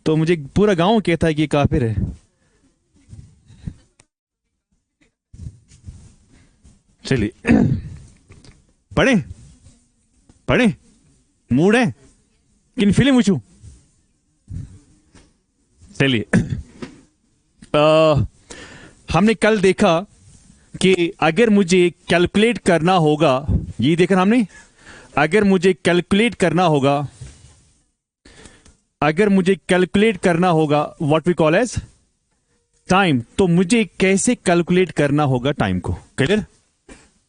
तो मुझे पूरा गांव कहता है कि ये काफिर है। चलिए पढ़े पढ़े, मूड है किन फिल्म पूछू? चलिए हमने कल देखा कि अगर मुझे कैलकुलेट करना होगा, ये देखा हमने, अगर मुझे कैलकुलेट करना होगा, अगर मुझे कैलकुलेट करना होगा what we call as time, तो मुझे कैसे कैलकुलेट करना होगा टाइम को? Clear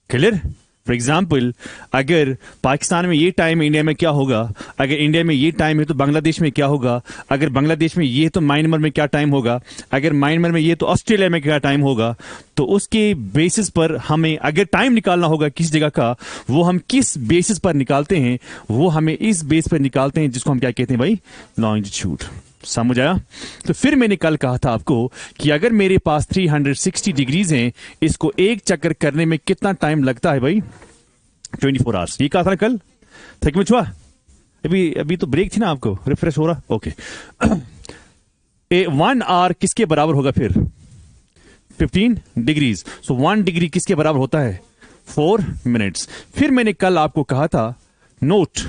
clear. फॉर एग्जाम्पल, अगर पाकिस्तान में ये टाइम है, इंडिया में क्या होगा? अगर इंडिया में ये टाइम है तो बांग्लादेश में क्या होगा? अगर बांग्लादेश में ये है तो म्यांमार में क्या टाइम होगा? अगर म्यांमार में ये तो ऑस्ट्रेलिया में क्या टाइम होगा? तो उसके बेसिस पर हमें अगर टाइम निकालना होगा किस जगह का, वो हम किस बेसिस पर निकालते हैं? वो हमें इस बेस पर निकालते हैं जिसको हम क्या कहते हैं भाई? लॉन्जिट्यूड। समझ आया? तो फिर मैंने कल कहा था आपको कि अगर मेरे पास 360 डिग्रीज हैं, इसको एक चक्कर करने में कितना टाइम लगता है भाई? 24 आवर्स। ये कहा था ना कल। थक में छुआ अभी अभी तो ब्रेक थी ना, आपको रिफ्रेश हो रहा? ओके। 1 आवर किसके बराबर होगा फिर? 15 डिग्रीज। सो 1 डिग्री किसके बराबर होता है? 4 मिनट्स। फिर मैंने कल आपको कहा था नोट,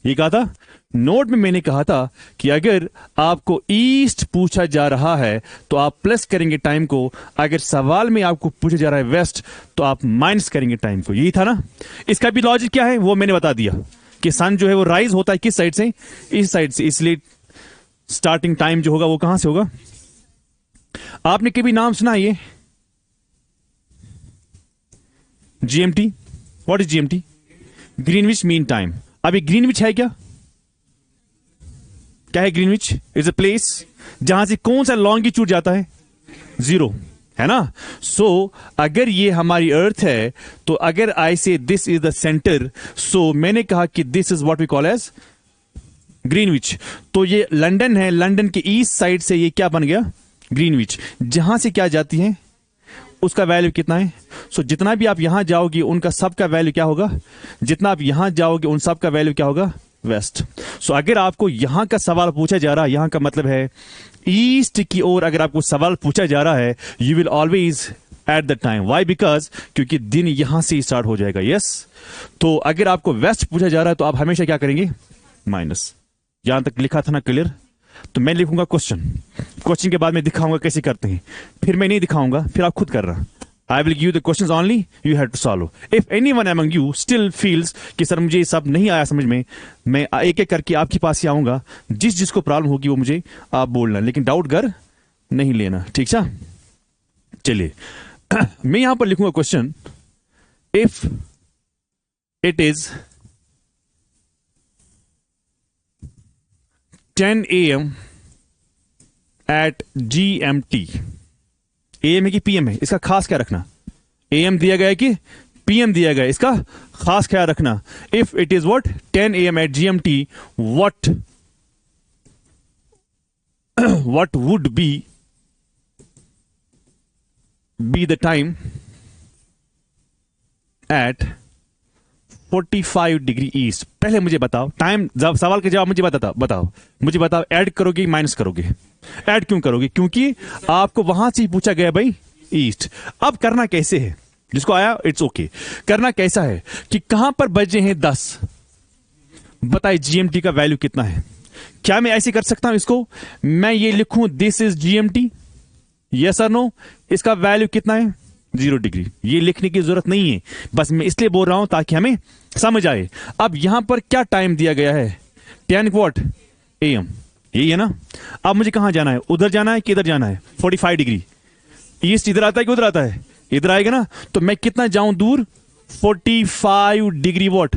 ये कहा था नोट में, मैंने कहा था कि अगर आपको ईस्ट पूछा जा रहा है तो आप प्लस करेंगे टाइम को, अगर सवाल में आपको पूछा जा रहा है वेस्ट तो आप माइनस करेंगे टाइम को। यही था ना? इसका भी लॉजिक क्या है वो मैंने बता दिया कि सन जो है वो राइज होता है किस साइड से? इस साइड से, इसलिए स्टार्टिंग टाइम जो होगा वो कहां से होगा? आपने कभी नाम सुना ये GMT? What is GMT? Greenwich mean time. अभी ग्रीनविच है क्या? क्या है ग्रीनविच? इज अ प्लेस जहां से कौन सा लॉन्गिट्यूड जाता है? 0, है ना? सो अगर ये हमारी अर्थ है तो अगर I say this is the center, so मैंने कहा कि this is what we call as Greenwich. तो ये लंदन है, लंदन के ईस्ट साइड से ये क्या बन गया? ग्रीनविच। जहां से क्या जाती है उसका वैल्यू कितना है? सो जितना भी आप यहां जाओगे उनका सबका वैल्यू क्या होगा? जितना आप यहां जाओगे उन सब का वैल्यू क्या होगा? वेस्ट। सो अगर आपको यहां का सवाल पूछा जा रहा है, यहां का मतलब है ईस्ट की ओर अगर आपको सवाल पूछा जा रहा है, you will always at the time. Why? Because क्योंकि दिन यहां से स्टार्ट हो जाएगा। यस। तो अगर आपको वेस्ट पूछा जा रहा है तो आप हमेशा क्या करेंगे? माइनस। यहां तक लिखा था ना? क्लियर। तो मैं लिखूंगा क्वेश्चन, क्वेश्चन के बाद मैं दिखाऊंगा कैसे करते हैं, फिर मैं नहीं दिखाऊंगा, फिर आप खुद कर रहा। I will give you the questions only, you have to solve. If anyone among you still feels कि सर मुझे ये सब नहीं आया समझ में, मैं एक एक करके आपके पास ही आऊंगा, जिस जिसको प्रॉब्लम होगी वो मुझे आप बोलना, लेकिन डाउट घर नहीं लेना, ठीक है? चलिए मैं यहां पर लिखूंगा question, if it is 10 AM at GMT। AM है कि PM है, इसका खास क्या रखना? AM दिया गया है कि PM दिया गया है, इसका खास ख्याल रखना। If it is what 10 AM at GMT, what would be the time at 45 degree east? पहले मुझे बताओ टाइम, सवाल के जवाब मुझे बताओ मुझे बताओ, ऐड करोगे माइनस करोगे? ऐड क्यों करोगे? क्योंकि आपको वहां से ही पूछा गया भाई ईस्ट। अब करना कैसे है? जिसको आया इट्स ओके। करना कैसा है कि कहां पर बजे हैं 10, बताइए जीएमटी का वैल्यू कितना है? क्या मैं ऐसे कर सकता हूं इसको? मैं ये लिखूं दिस इज जीएमटी, यस और नो? इसका वैल्यू कितना है? 0 डिग्री। ये लिखने की जरूरत नहीं है, बस मैं इसलिए बोल रहा हूं ताकि हमें समझ आए। अब यहां पर क्या टाइम दिया गया है? 10 व्हाट AM, यही है ना? अब मुझे कहां जाना है? उधर जाना है कि इधर जाना है? 45 डिग्री। ईस्ट इधर आता है कि उधर आता है? इधर आएगा ना? तो मैं कितना जाऊं दूर? 45 डिग्री। व्हाट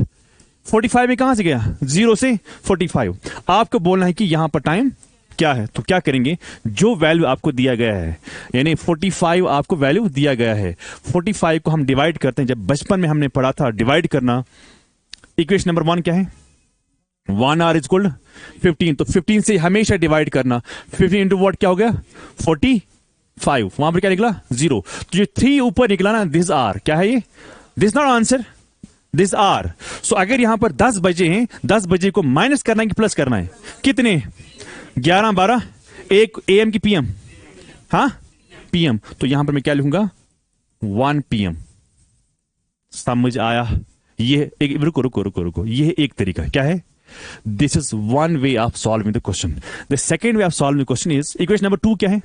45 में कहां से गया? 0 से 45। आपको बोलना है कि यहां पर टाइम क्या है, तो क्या करेंगे? जो वैल्यू आपको दिया गया है, यानी 45 आपको वैल्यू दिया गया है, 45 को हम डिवाइड करते हैं। जब बचपन में हमने पढ़ा था डिवाइड करना, इक्वेशन नंबर 1 क्या है? 1 आवर इज इक्वल 15। तो 15 से हमेशा डिवाइड करना। 15 इंटू व्हाट क्या हो गया? 45। वहां पर क्या निकला? 0। तो जो 3 ऊपर निकला ना, दिस आर क्या है? ये this not answer, this are. So अगर यहां पर 10 बजे हैं, 10 बजे को माइनस करना है कि प्लस करना है? कितने? 11 12 एक AM की PM, हाँ PM, तो यहां पर मैं क्या लिखूंगा 1 PM। समझ आया? ये एक, रुको रुको रुको रुको, ये एक तरीका क्या है? This is one way of solving the question. The second way of solving question is, equation number 2 क्या है?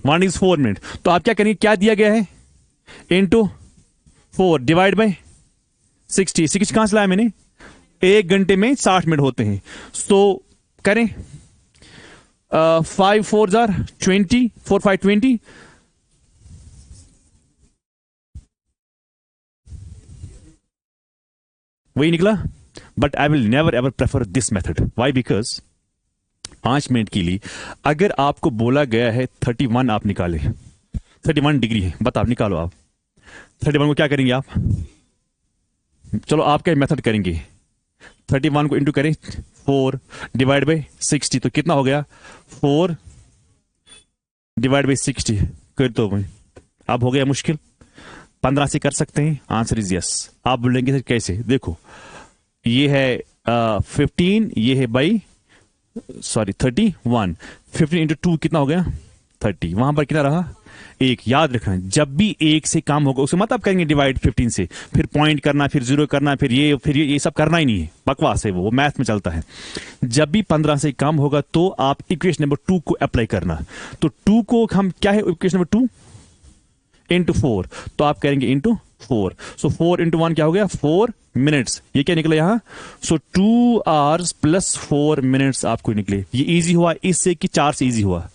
1 इज 4 मिनट, तो आप क्या करेंगे, क्या दिया गया है इंटू 4 डिवाइड बाई 60। 60 कहां से लाया मैंने? 1 घंटे में 60 मिनट होते हैं, सो करें 5 4 जार 20, 4 5 20, वही निकला। But I will never ever prefer this method. Why? Because 5 minute के लिए अगर आपको बोला गया है 31 आप निकाले, 31 डिग्री है, बताओ निकालो आप 31 को क्या करेंगे आप? चलो आप क्या मेथड करेंगे, 31 को इंटू करें 4 डिवाइड बाई 60, तो कितना हो गया 4 डिवाइड बाई 60 कर दो भाई। अब हो गया मुश्किल, 15 से कर सकते हैं? Answer is yes. आप बोलेंगे सर कैसे? देखो ये है 15, ये है बाई सॉरी 31, 15 इंटू 2 कितना हो गया 30, वहां पर कितना रहा 1। याद रखना जब भी 1 से कम होगा उसे मत आप करेंगे डिवाइड 15 से, फिर पॉइंट करना, फिर जीरो करना, फिर ये सब करना ही नहीं है, बकवास है, वो मैथ में चलता है। जब भी 15 से कम होगा तो आप इक्वेशन नंबर 2 को अप्लाई करना। तो 2 को हम क्या है, इक्वेशन नंबर 2 इंटू 4, तो आप करेंगे इंटू 4, सो 4 इंटू 1 क्या हो गया 4 मिनट्स, ये क्या निकला यहां, सो 2 आवर्स प्लस 4 मिनट्स आपको निकले। ये इजी हुआ इससे कि 4 से इजी हुआ?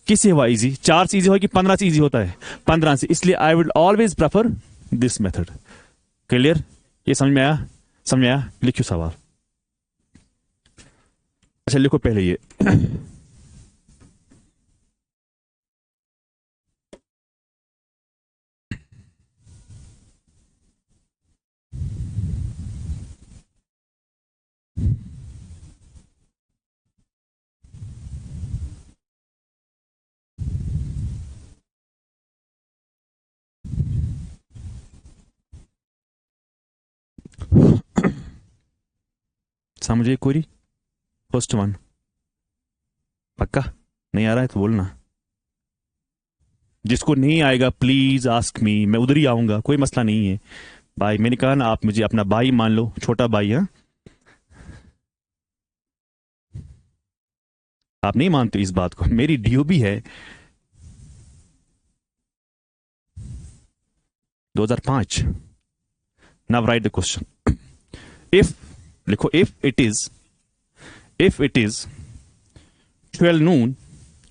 किससे हुआ इजी? 4 से इजी हुआ कि 15 से इजी होता है? 15 से, इसलिए I will always prefer this method. Clear? ये समझ में आया? समझ में आया? लिखियो सवाल। अच्छा लिखो पहले ये समझे कोई? फर्स्ट वन पक्का? नहीं आ रहा है तो बोलना, जिसको नहीं आएगा प्लीज आस्क मी, मैं उधर ही आऊंगा, कोई मसला नहीं है भाई। मैंने कहा ना आप मुझे अपना भाई मान लो, छोटा भाई है। आप नहीं मानते इस बात को, मेरी डीओबी है 2005। Now right the question. If, लिखो इफ इट इज 12 नून,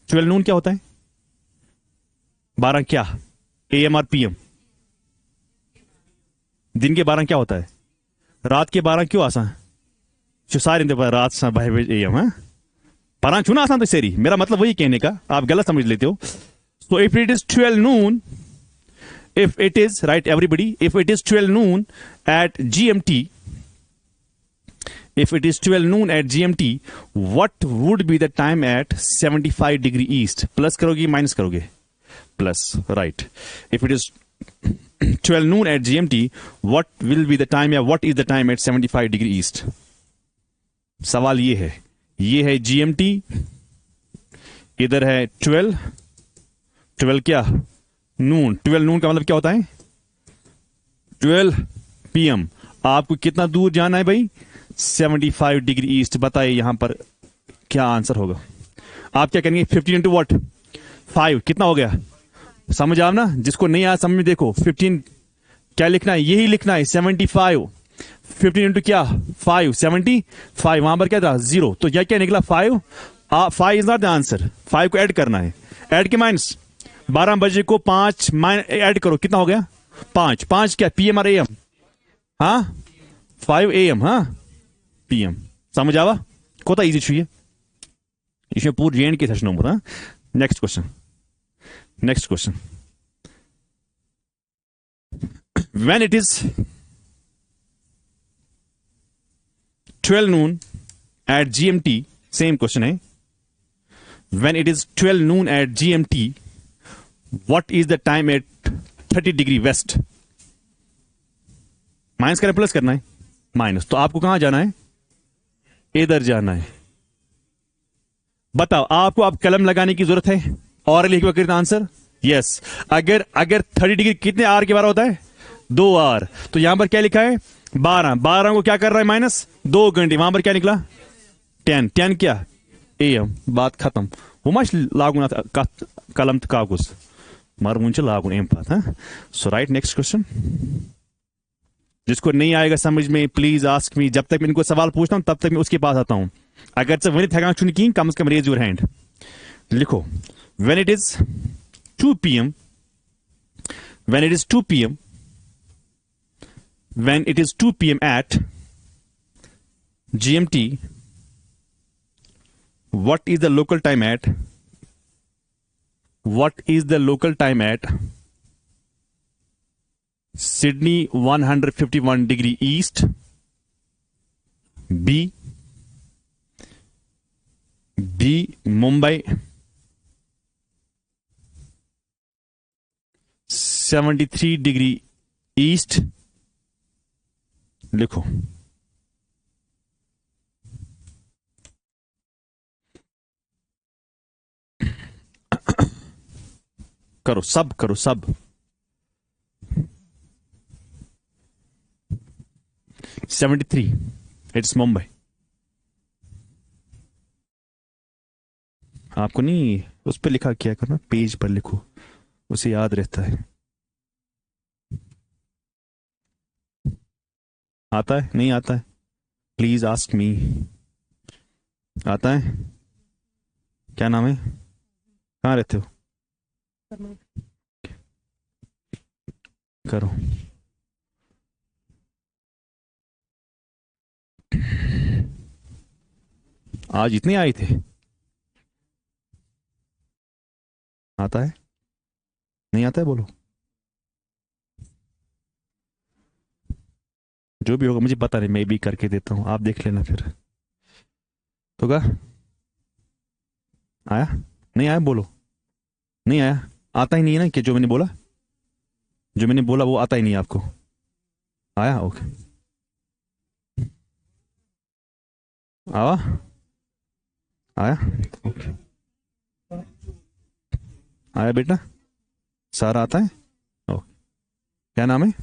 12 नून क्या होता है? 12 क्या? AM और PM। दिन के 12 क्या होता है? रात के 12 क्यों आसान? सारे रात सा भाई AM है, 12 क्यों ना आसान? तो सेरी, मेरा मतलब वही कहने का, आप गलत समझ लेते हो। So if it is 12 Noon, if it is, right everybody, if it is 12 noon at GMT, if it is 12 noon at GMT, what would be the time at 75 degree east? Plus करोगे minus करोगे? Plus, right. if it is 12 noon at GMT, what will be the time या what is the time at 75 degree east? सवाल ये है GMT, इधर है 12 क्या नून। 12 नून का मतलब क्या होता है? 12 PM। आपको कितना दूर जाना है भाई? 75 डिग्री ईस्ट। बताइए यहां पर क्या आंसर होगा? आप क्या करेंगे? 15 इंटू वॉट 5 कितना हो गया? समझ आओ ना, जिसको नहीं आया समझ में देखो, 15 क्या लिखना है? यही लिखना है 75। 15 इंटू क्या 5, 75, वहां पर क्या था 0, तो यह क्या निकला 5। 5 इज नॉट द आंसर, 5 को ऐड करना है, ऐड के माइनस 12 बजे को 5 ऐड करो, कितना हो गया 5। 5 क्या PM और AM? हाँ 5 AM, हाँ PM। समझ आवा? कोता इजी छुए इसमें पूरी रेंज के सेशन नंबर। हाँ next question when it is 12 noon at GMT, same question है, when it is 12 noon at GMT, what is the time at 30 degree west? Minus करें प्लस करना है? माइनस। तो आपको कहां जाना है? इधर जाना है, बताओ, आपको अब कलम लगाने की जरूरत है और लिख वक्त आंसर यस। अगर अगर 30 डिग्री कितने आर के बार होता है? 2 आर। तो यहां पर क्या लिखा है? 12। 12 को क्या कर रहा है माइनस? 2 घंटे। वहां पर क्या निकला? 10। 10 क्या? AM। बात खत्म। वो मच लागुन कलम तो कागज मगर वो लागुन एम पत। सो राइट, नेक्स्ट क्वेश्चन। जिसको नहीं आएगा समझ में प्लीज आस्क मी। जब तक मैं इनको सवाल पूछता हूं तब तक मैं उसके पास आता हूं। अगर से वनित हगान चुन की कम से कम रेज योर हैंड। लिखो, when it is 2 PM, when it is 2 PM, when it is 2 PM at GMT, what is the local time at? What is the local time at Sydney 151 degree east? B Mumbai 73 degree east। लिखो, करो सब, करो सब। 73, it's Mumbai. आपको नहीं उस पर लिखा क्या करना, पेज पर लिखो, उसे याद रहता है। आता है? नहीं आता है? Please ask me. आता है? क्या नाम है? कहाँ रहते हो? करो। आज इतने आए थे? आता है? नहीं आता है? बोलो। जो भी होगा मुझे पता नहीं, मैं भी करके देता हूं, आप देख लेना फिर। तो क्या आया? नहीं आया? बोलो। नहीं आया? आता ही नहीं है ना? कि जो मैंने बोला, जो मैंने बोला वो आता ही नहीं है आपको? आया? ओके। आवा? आया? ओके। आया बेटा? सारा आता है? ओके। क्या नाम है?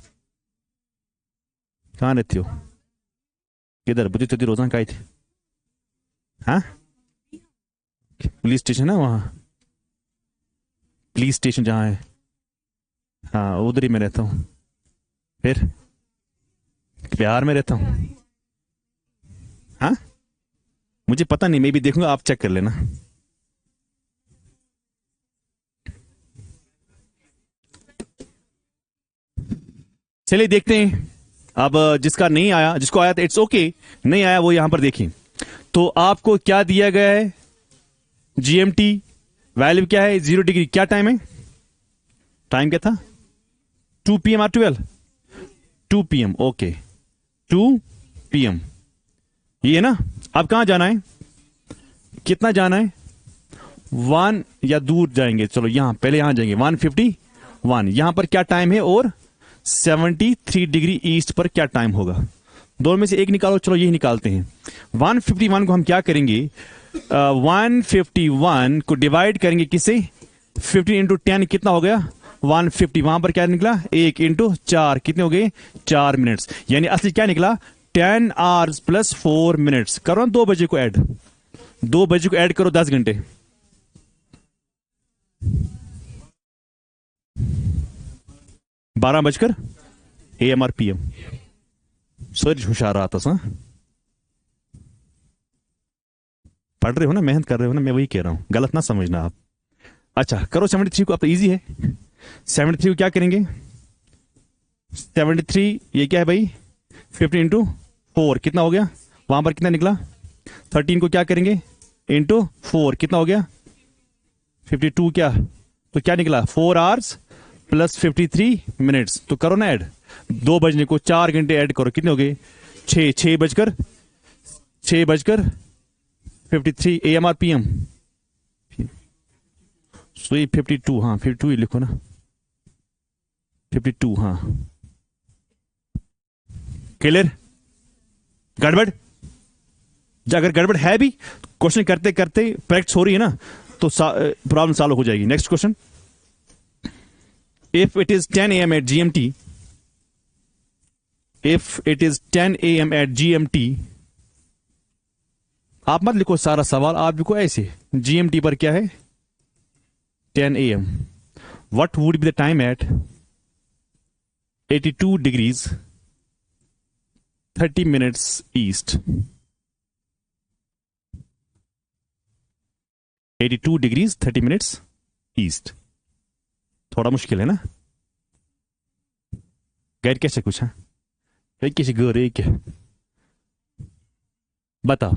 कहाँ रहती हो? किधर? बुद्धि तुद्धि रोजाना का थी? हाँ, पुलिस स्टेशन है वहाँ? पुलिस स्टेशन जहाँ है, हाँ उधर ही मैं रहता हूँ। फिर बिहार में रहता हूँ। हाँ, मुझे पता नहीं, मैं भी देखूंगा, आप चेक कर लेना। चलिए देखते हैं। अब जिसका नहीं आया, जिसको आया था इट्स ओके, नहीं आया वो यहां पर देखिए। तो आपको क्या दिया गया है? GMT वैल्यू क्या है? 0 डिग्री। क्या टाइम है? टाइम क्या था? 2 PM और 12? 2 PM। ओके, 2 PM ये है ना। अब कहां जाना है? कितना जाना है? 1 या दूर जाएंगे? चलो यहां, पहले यहां जाएंगे। 151 यहां पर क्या टाइम है? और 73 डिग्री ईस्ट पर क्या टाइम होगा? दोनों में से एक निकालो। चलो यही निकालते हैं। 151 को हम क्या करेंगे? 151 को डिवाइड करेंगे किससे? 15 इंटू 10 कितना हो गया? 150। वहां पर क्या निकला? 1 इंटू 4 कितने हो गए? 4 मिनट्स। यानी असली क्या निकला? 10 आवर्स प्लस 4 मिनट्स। करो 2 बजे को ऐड, 2 बजे को ऐड करो 10 घंटे। 12 बजकर AM और PM। सर होशियार आता था। पढ़ रहे हो ना, मेहनत कर रहे हो ना, मैं वही कह रहा हूं, गलत ना समझना आप। अच्छा करो 73 को। अब तो इजी है। 73 को क्या करेंगे? 73 ये क्या है भाई? 15 इंटू 4 कितना हो गया? वहां पर कितना निकला? 13 को क्या करेंगे? इंटू 4 कितना हो गया? 52। क्या तो क्या निकला? 4 आवर्स प्लस 53 मिनट्स। तो करो ना ऐड। 2 बजने को 4 घंटे ऐड करो, कितने हो गए? 6 बजकर 53 AM और PM। सो ये 52, हाँ 52 ही लिखो ना, 52। हाँ क्लियर? गड़बड़? अगर गड़बड़ है भी क्वेश्चन करते करते प्रैक्टिस हो रही है ना, तो प्रॉब्लम सॉल्व हो जाएगी. Next question. If it is 10 AM at GMT, if it is 10 AM at GMT, आप मत लिखो सारा सवाल, आप लिखो ऐसे. GMT पर क्या है? 10 AM. What would be the time at 82 degrees 30 minutes east? 82 degrees 30 minutes east. थोड़ा मुश्किल है ना? गैर कैसे कुछ है? कैसे गोरे क्या? बताओ.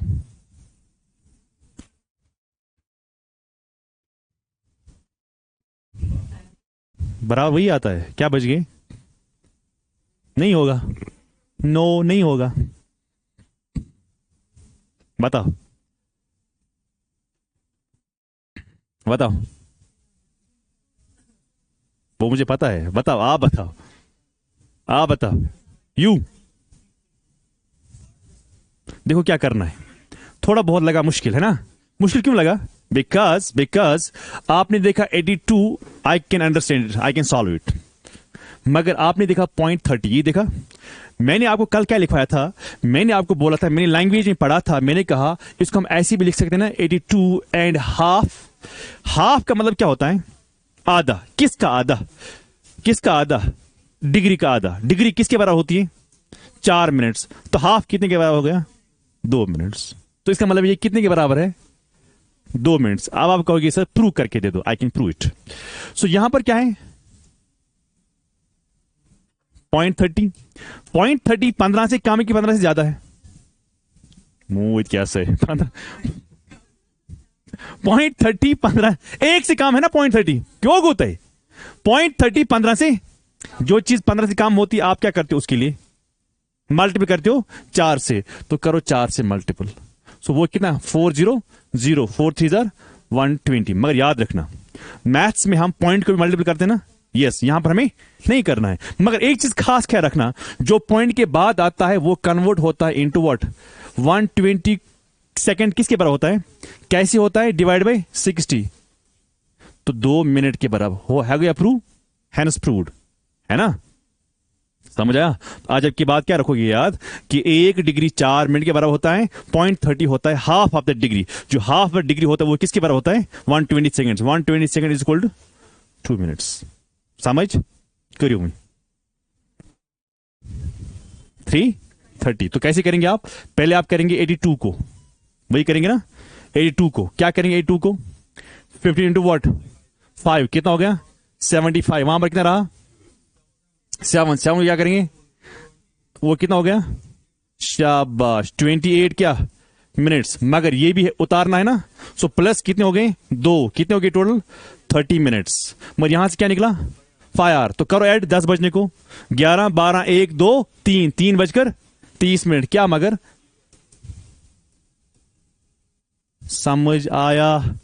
बराबर वही आता है. क्या बच गए? नहीं होगा. नो नहीं होगा. बताओ बताओ. वो मुझे पता है. बताओ, आप बताओ, आप बताओ. यू देखो क्या करना है. थोड़ा बहुत लगा मुश्किल है ना? मुश्किल क्यों लगा? बिकॉज आपने देखा 82, I can understand it, I can solve it. मगर आपने देखा 0.30, ये देखा. मैंने आपको कल क्या लिखवाया था? मैंने आपको बोला था, मैंने लैंग्वेज में पढ़ा था, मैंने कहा इसको हम ऐसे भी लिख सकते हैं ना, 82 एंड हाफ. हाफ का मतलब क्या होता है? आधा. किसका आधा? किसका आधा? डिग्री का आधा. डिग्री किसके बराबर होती है? 4 मिनट्स. तो हाफ कितने के बराबर हो गया? 2 मिनट्स. तो इसका मतलब ये कितने के बराबर है? 2 मिनट्स. अब आप कहोगे सर प्रूव करके दे दो. I can prove it. So यहां पर क्या है? 0.30. 0.30 15 से कम है कि 15 से ज्यादा है? मुंह कैसे 0.30 15 एक से कम है ना? 0.30 क्यों होता है? 0.30 15 से. जो चीज 15 से कम होती है आप क्या करते हो? उसके लिए मल्टीपल करते हो 4 से. तो करो 4 से मल्टीपल. सो वो कितना? 4 0 4 3 120. मगर याद रखना, मैथ्स में हम पॉइंट को भी मल्टीपल करते हैं ना. यस, यहां पर हमें नहीं करना है. मगर एक चीज खास ख्याल रखना, जो पॉइंट के बाद आता है वो कन्वर्ट होता है इनटू व्हाट? 120 सेकंड किसके बराबर होता है? कैसे होता है? Divide by 60. तो 2 मिनट के बराबर हो. है गया प्रूव? Hence proved. है ना? समझ आया? आज की बात क्या रखोगे याद? कि 1 डिग्री 4 मिनट के बराबर होता है. 0.30 होता है हाफ ऑफ द डिग्री. जो हाफ ऑफ डिग्री होता है वो किसके बराबर होता है? 120 second. 120 second is equal to 2 minutes. समझ करियो मैं. 3:30. तो कैसे करेंगे आप? पहले आप करेंगे 82 को. वही करेंगे ना? 82 को क्या करेंगे? 82 को 50 इंटू वॉट? 5. कितना हो गया? 75. वहां पर कितना रहा? 7 क्या करेंगे? वो कितना हो गया? शाबाश. 28 क्या मिनट्स. मगर ये भी उतारना है ना. सो प्लस कितने हो गए? 2. कितने हो गए टोटल? 30 मिनट्स. मगर यहां से क्या निकला? 5 आवर. तो करो ऐड 10 बजने को. 11 12 1 2 3 3 बजकर 30 मिनट. क्या मगर समझ आया?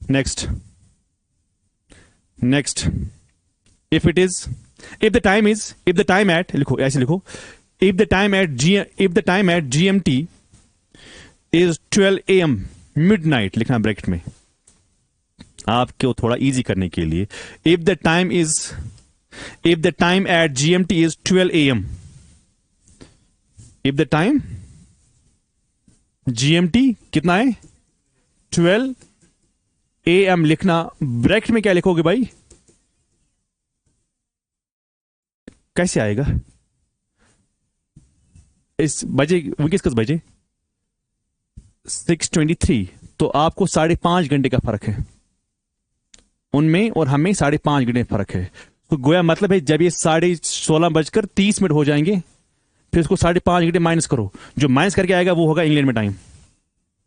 Next. If the time at, लिखो ऐसे लिखो. If the time at GMT is 12 AM midnight. लिखना ब्रैकेट में आपको थोड़ा इजी करने के लिए. If the time at GMT is 12 AM. If the time GMT कितना है? 12 AM. लिखना ब्रैकेट में. क्या लिखोगे भाई? कैसे आएगा? इस बजे वो किस बजे? 6:23. तो आपको 5.5 घंटे का फर्क है उनमें और हमें. 5.5 घंटे फर्क है. तो गोया मतलब है जब ये 16:30 हो जाएंगे, फिर उसको 5.5 घंटे माइनस करो. जो माइनस करके आएगा वो होगा इंग्लैंड में टाइम.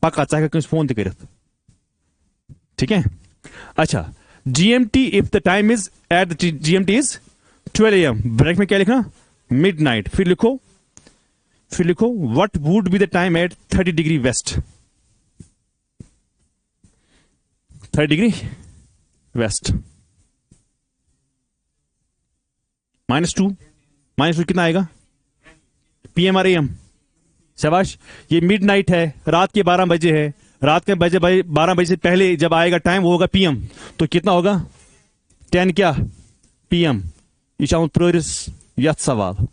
पक्का चाहे कि फोन थे करत. ठीक है. अच्छा. GMT if the time is at GMT is 12 AM. Break में क्या लिखना? मिडनाइट. फिर लिखो what would be the time at 30 degree west. 30 degree west. -2 कितना आएगा? PM और AM? शाबाश। ये मिडनाइट है, रात के 12 बजे है। रात के 12 बजे से पहले जब आएगा टाइम वो होगा पीएम। तो कितना होगा? 10 क्या? पीएम। ईशाउन प्रोरिस यथ सवाल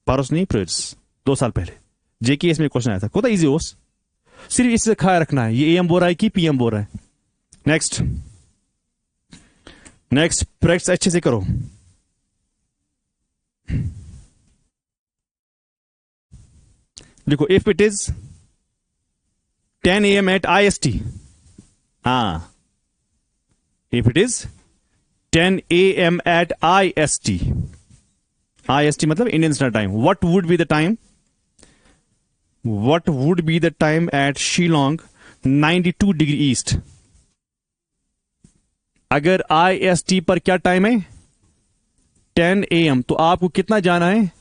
पारोस नहीं प्रोरिस 2 साल पहले जेके इसमें क्वेश्चन आया था। कोता इजी होस, सिर्फ इससे ख्याल रखना है ये एएम बोल रहा है कि पीएम बोल रहा है। नेक्स्ट प्रैक्टिस अच्छे से करो। देखो, if it is 10 AM at IST, हाँ, if it is 10 AM at IST, IST मतलब Indian standard time, what would be the time? What would be the time at Shillong 92 degree east? अगर IST पर क्या time है? 10 AM, तो आपको कितना जाना है?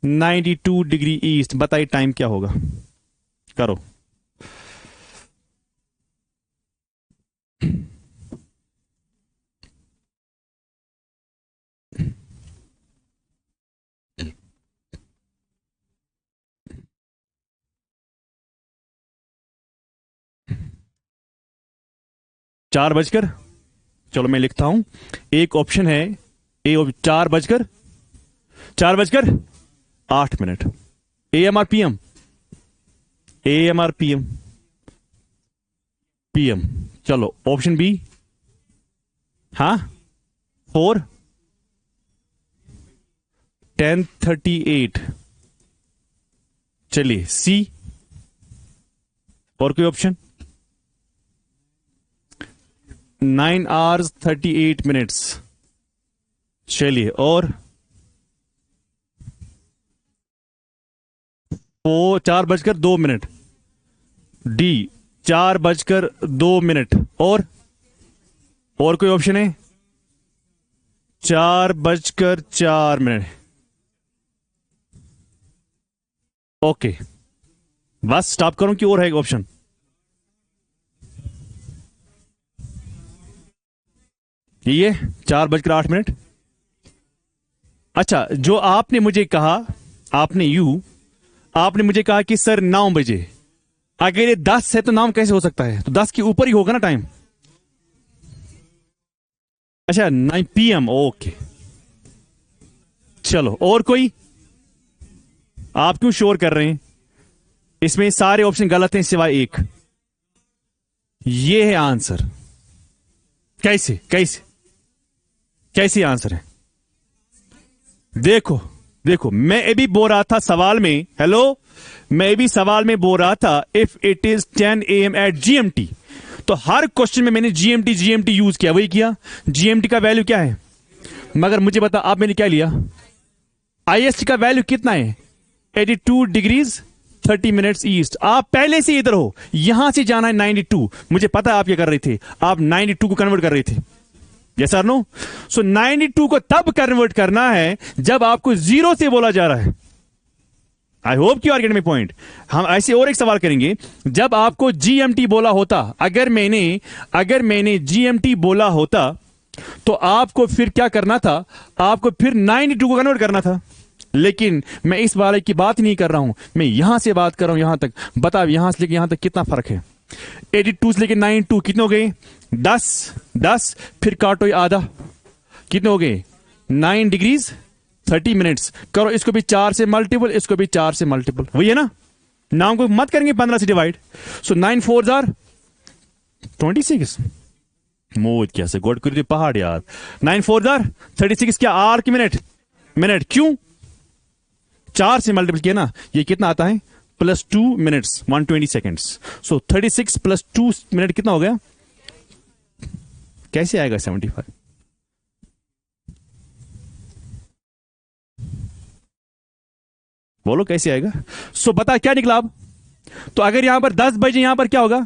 92 डिग्री ईस्ट। बताइए टाइम क्या होगा? करो। चार बजकर, चलो मैं लिखता हूं। एक ऑप्शन है ए, 4:08। AM और PM? AM और PM? PM। चलो ऑप्शन बी, हाँ, 4 10:38। चलिए सी, और कोई ऑप्शन? 9 hours 38 minutes। चलिए, और 4:02। डी, 4:02। और कोई ऑप्शन है? 4:04। ओके, बस स्टॉप करूं कि और है ऑप्शन? ये 4:08। अच्छा, जो आपने मुझे कहा, आपने मुझे कहा कि सर 9 बजे, अगर ये 10 है तो 9 कैसे हो सकता है? तो 10 के ऊपर ही होगा ना टाइम। अच्छा, 9 PM। ओके, चलो, और कोई? आप क्यों शोर कर रहे हैं? इसमें सारे ऑप्शन गलत हैं सिवाय एक। ये है आंसर। कैसे कैसे कैसे आंसर है? देखो, मैं अभी बोल रहा था सवाल में, हेलो, मैं भी सवाल में बोल रहा था if it is 10 AM at GMT, तो हर क्वेश्चन में मैंने GMT यूज किया, वही किया। GMT का वैल्यू क्या है? मगर मुझे बता, आप मैंने क्या लिया? IST का वैल्यू कितना है? 82 डिग्रीज 30 मिनट्स ईस्ट। आप पहले से इधर हो, यहां से जाना है 92। मुझे पता है आप क्या कर रहे थे, आप 92 को कन्वर्ट कर रहे थे। यस और नो? सो 92 को तब कन्वर्ट करना है जब आपको 0 से बोला जा रहा है। I hope you are getting my point. हम ऐसे और एक सवाल करेंगे, जब आपको GMT बोला होता, अगर मैंने GMT बोला होता तो आपको फिर क्या करना था? आपको फिर 92 को कन्वर्ट करना था। लेकिन मैं इस बारे की बात नहीं कर रहा हूं, मैं यहां से बात कर रहा हूं, यहां तक। बताओ यहां से लेकर यहां तक कितना फर्क है? 82 से लेकर 92 कितने हो गए? 10। फिर काटो ये आधा, कितने हो गए? 9 डिग्रीज 30 मिनट्स। करो इसको भी 4 से मल्टीपल, इसको भी 4 से मल्टीपल, वही है ना? नाम को मत करेंगे 15 से डिवाइड। So 9 4 are 26। मोद क्या से गोड कर पहाड़ यार। 9 4 आर 36। क्या आर की मिनट क्यों? 4 से मल्टीपल किया ना, ये कितना आता है? +2 मिनट्स 120 सेकेंड्स। सो 36 + 2 मिनट कितना हो गया? कैसे आएगा 75? बोलो कैसे आएगा? सो बता क्या निकला अब? तो अगर यहां पर 10 बजे, यहां पर क्या होगा?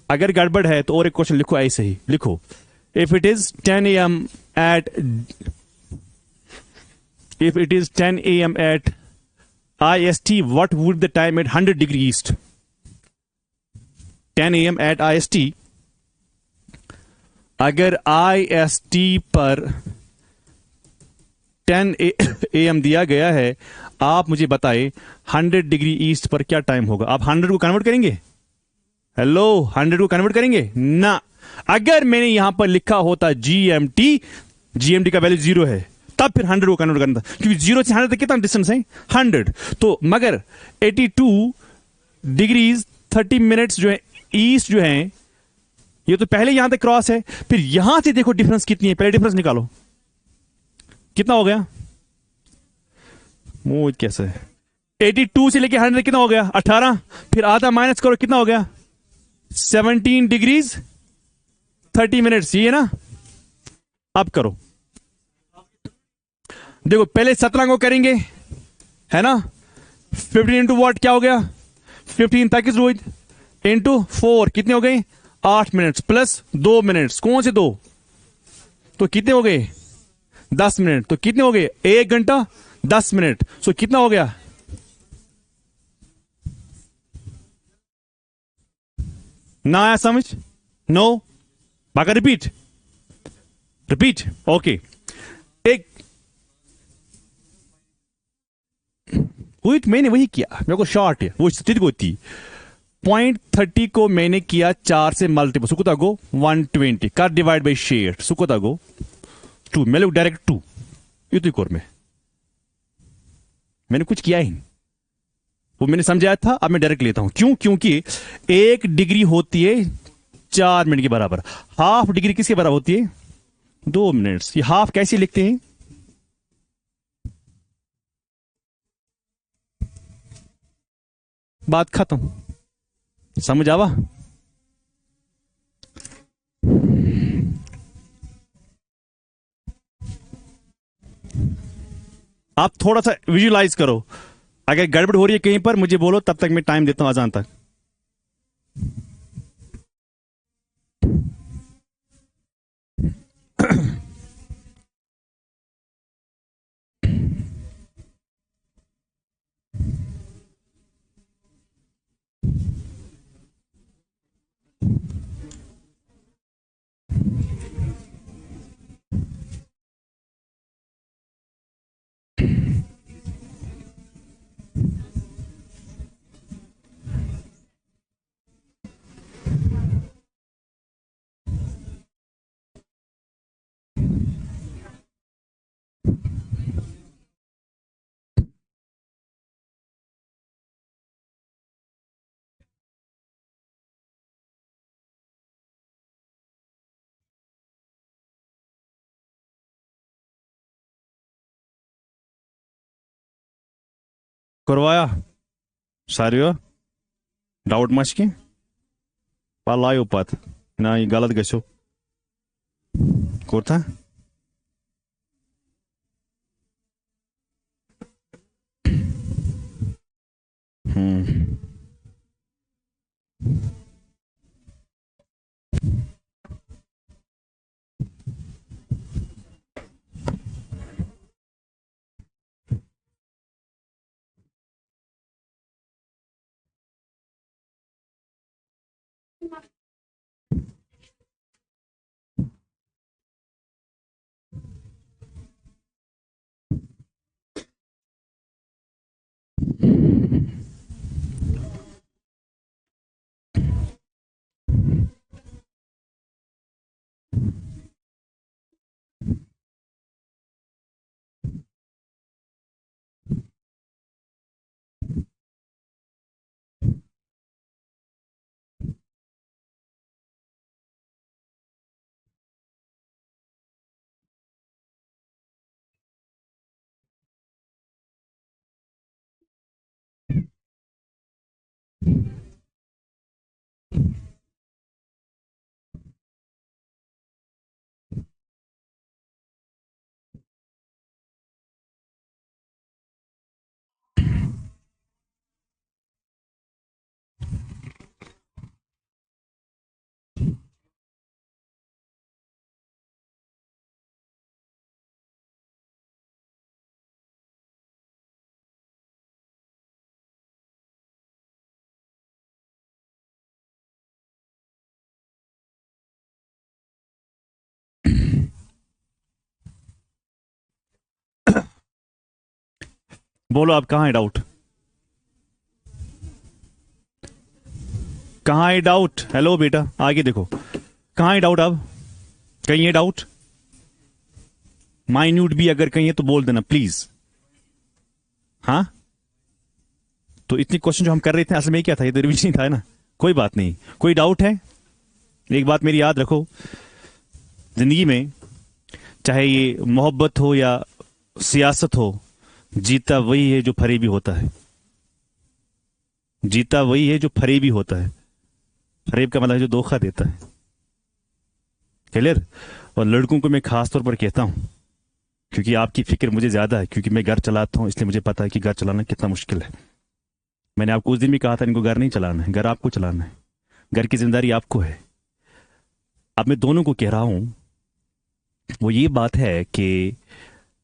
अगर गड़बड़ है तो और एक क्वेश्चन लिखो, ऐसे ही लिखो। If it is 10 AM at IST, what would the time at 100 degree east? 10 AM at IST, अगर IST पर 10 AM दिया गया है, आप मुझे बताए 100 डिग्री ईस्ट पर क्या टाइम होगा। आप 100 को कन्वर्ट करेंगे? हेलो, 100 को कन्वर्ट करेंगे ना? अगर मैंने यहां पर लिखा होता GMT, GMT का वैल्यू 0 है, तब फिर 100 को कन्वर्ट करना था, क्योंकि 0 से 100 तक कितना डिस्टेंस है? 100। तो मगर 82 डिग्रीज 30 मिनट्स जो है ईस्ट जो है, ये तो पहले यहां तक क्रॉस है, फिर यहां से देखो डिफरेंस कितनी है, पहले डिफरेंस निकालो, कितना हो गया? वो कैसे है? 82 से लेके 100 कितना हो गया? 18। फिर आधा माइनस करो, कितना हो गया? 17 डिग्रीज 30 मिनट्स, ये है ना? अब करो, देखो पहले 17 को करेंगे, है ना? 15 इंटू वॉट क्या हो गया? 15 तक इज रोज इंटू 4, कितने हो गए? 8 मिनट्स प्लस 2 मिनट्स, कौन से 2? तो कितने हो गए? 10 मिनट। तो कितने हो गए? 1 घंटा 10 मिनट। सो कितना हो गया? ना आया समझ? नो? बाका रिपीट, रिपीट, ओके। एक मैंने वही किया, मेरे को शॉर्ट है वो स्थिति को थी। 0.30 को मैंने किया 4 से मल्टीपल, सुकुता गो 120 कर डिवाइड बाई शेयर, सुकुता गो 2, मैं लोग डायरेक्ट 2 युति कोर में, मैंने कुछ किया ही नहीं, वो मैंने समझाया था, अब मैं डायरेक्ट लेता हूं। क्यों? क्योंकि 1 डिग्री होती है 4 मिनट के बराबर, हाफ डिग्री किसके बराबर होती है? 2 मिनट्स। ये हाफ कैसे लिखते हैं? बात खत्म, समझ आवा? आप थोड़ा सा विजुलाइज करो, अगर गड़बड़ हो रही है कहीं पर मुझे बोलो, तब तक मैं टाइम देता हूं अजान तक। करवाया सारियो डाउट मच की पालायो पत ना, ये गलत गसो कोता। हम्म, बोलो आप, कहां है डाउट? कहां है डाउट? हेलो बेटा, आगे देखो, कहां है डाउट? अब कहीं है डाउट? माइन्यूट भी अगर कहीं है तो बोल देना प्लीज। हाँ, तो इतनी क्वेश्चन जो हम कर रहे थे असल में क्या था? ये तो रिविजन था ना। कोई बात नहीं। कोई डाउट है? एक बात मेरी याद रखो, जिंदगी में चाहे ये मोहब्बत हो या सियासत हो, जीता वही है जो फरेबी होता है। जीता वही है जो फरेबी होता है। फरेब का मतलब है जो धोखा देता है। क्लियर? और लड़कों को मैं खास तौर पर कहता हूं, क्योंकि आपकी फिक्र मुझे ज्यादा है, क्योंकि मैं घर चलाता हूं, इसलिए मुझे पता है कि घर चलाना कितना मुश्किल है। मैंने आपको उस दिन भी कहा था, इनको घर नहीं चलाना है, घर आपको चलाना है। घर की जिम्मेदारी आपको है। अब मैं दोनों को कह रहा हूं, वो ये बात है कि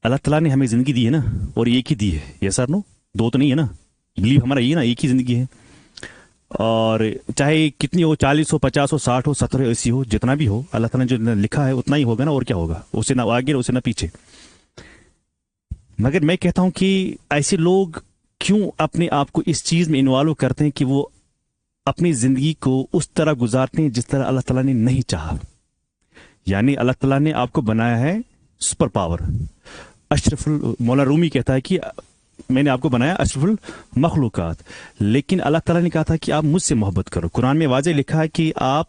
अल्लाह ताला ने हमें जिंदगी दी है ना, और एक ही दी है। ये सर नो, दो तो नहीं है ना। बिलीव हमारा ये ना, एक ही जिंदगी है। और चाहे कितनी हो, 40 हो, 50 हो, 60 हो, 70 हो, 80 हो, जितना भी हो, अल्लाह ताला ने जो लिखा है उतना ही होगा ना। और क्या होगा? उसे ना आगे उसे ना पीछे। मगर मैं कहता हूं कि ऐसे लोग क्यों अपने आप को इस चीज में इन्वॉल्व करते हैं कि वो अपनी जिंदगी को उस तरह गुजारते हैं जिस तरह अल्लाह ताला ने नहीं चाहा। यानी अल्लाह ताला ने आपको बनाया है सुपर पावर। अशरफुल मौला रूमी कहता है कि मैंने आपको बनाया अशरफुल मखलूकात, लेकिन अल्लाह ताला ने कहा था कि आप मुझसे मोहब्बत करो। कुरान में वाज़ेह लिखा है कि आप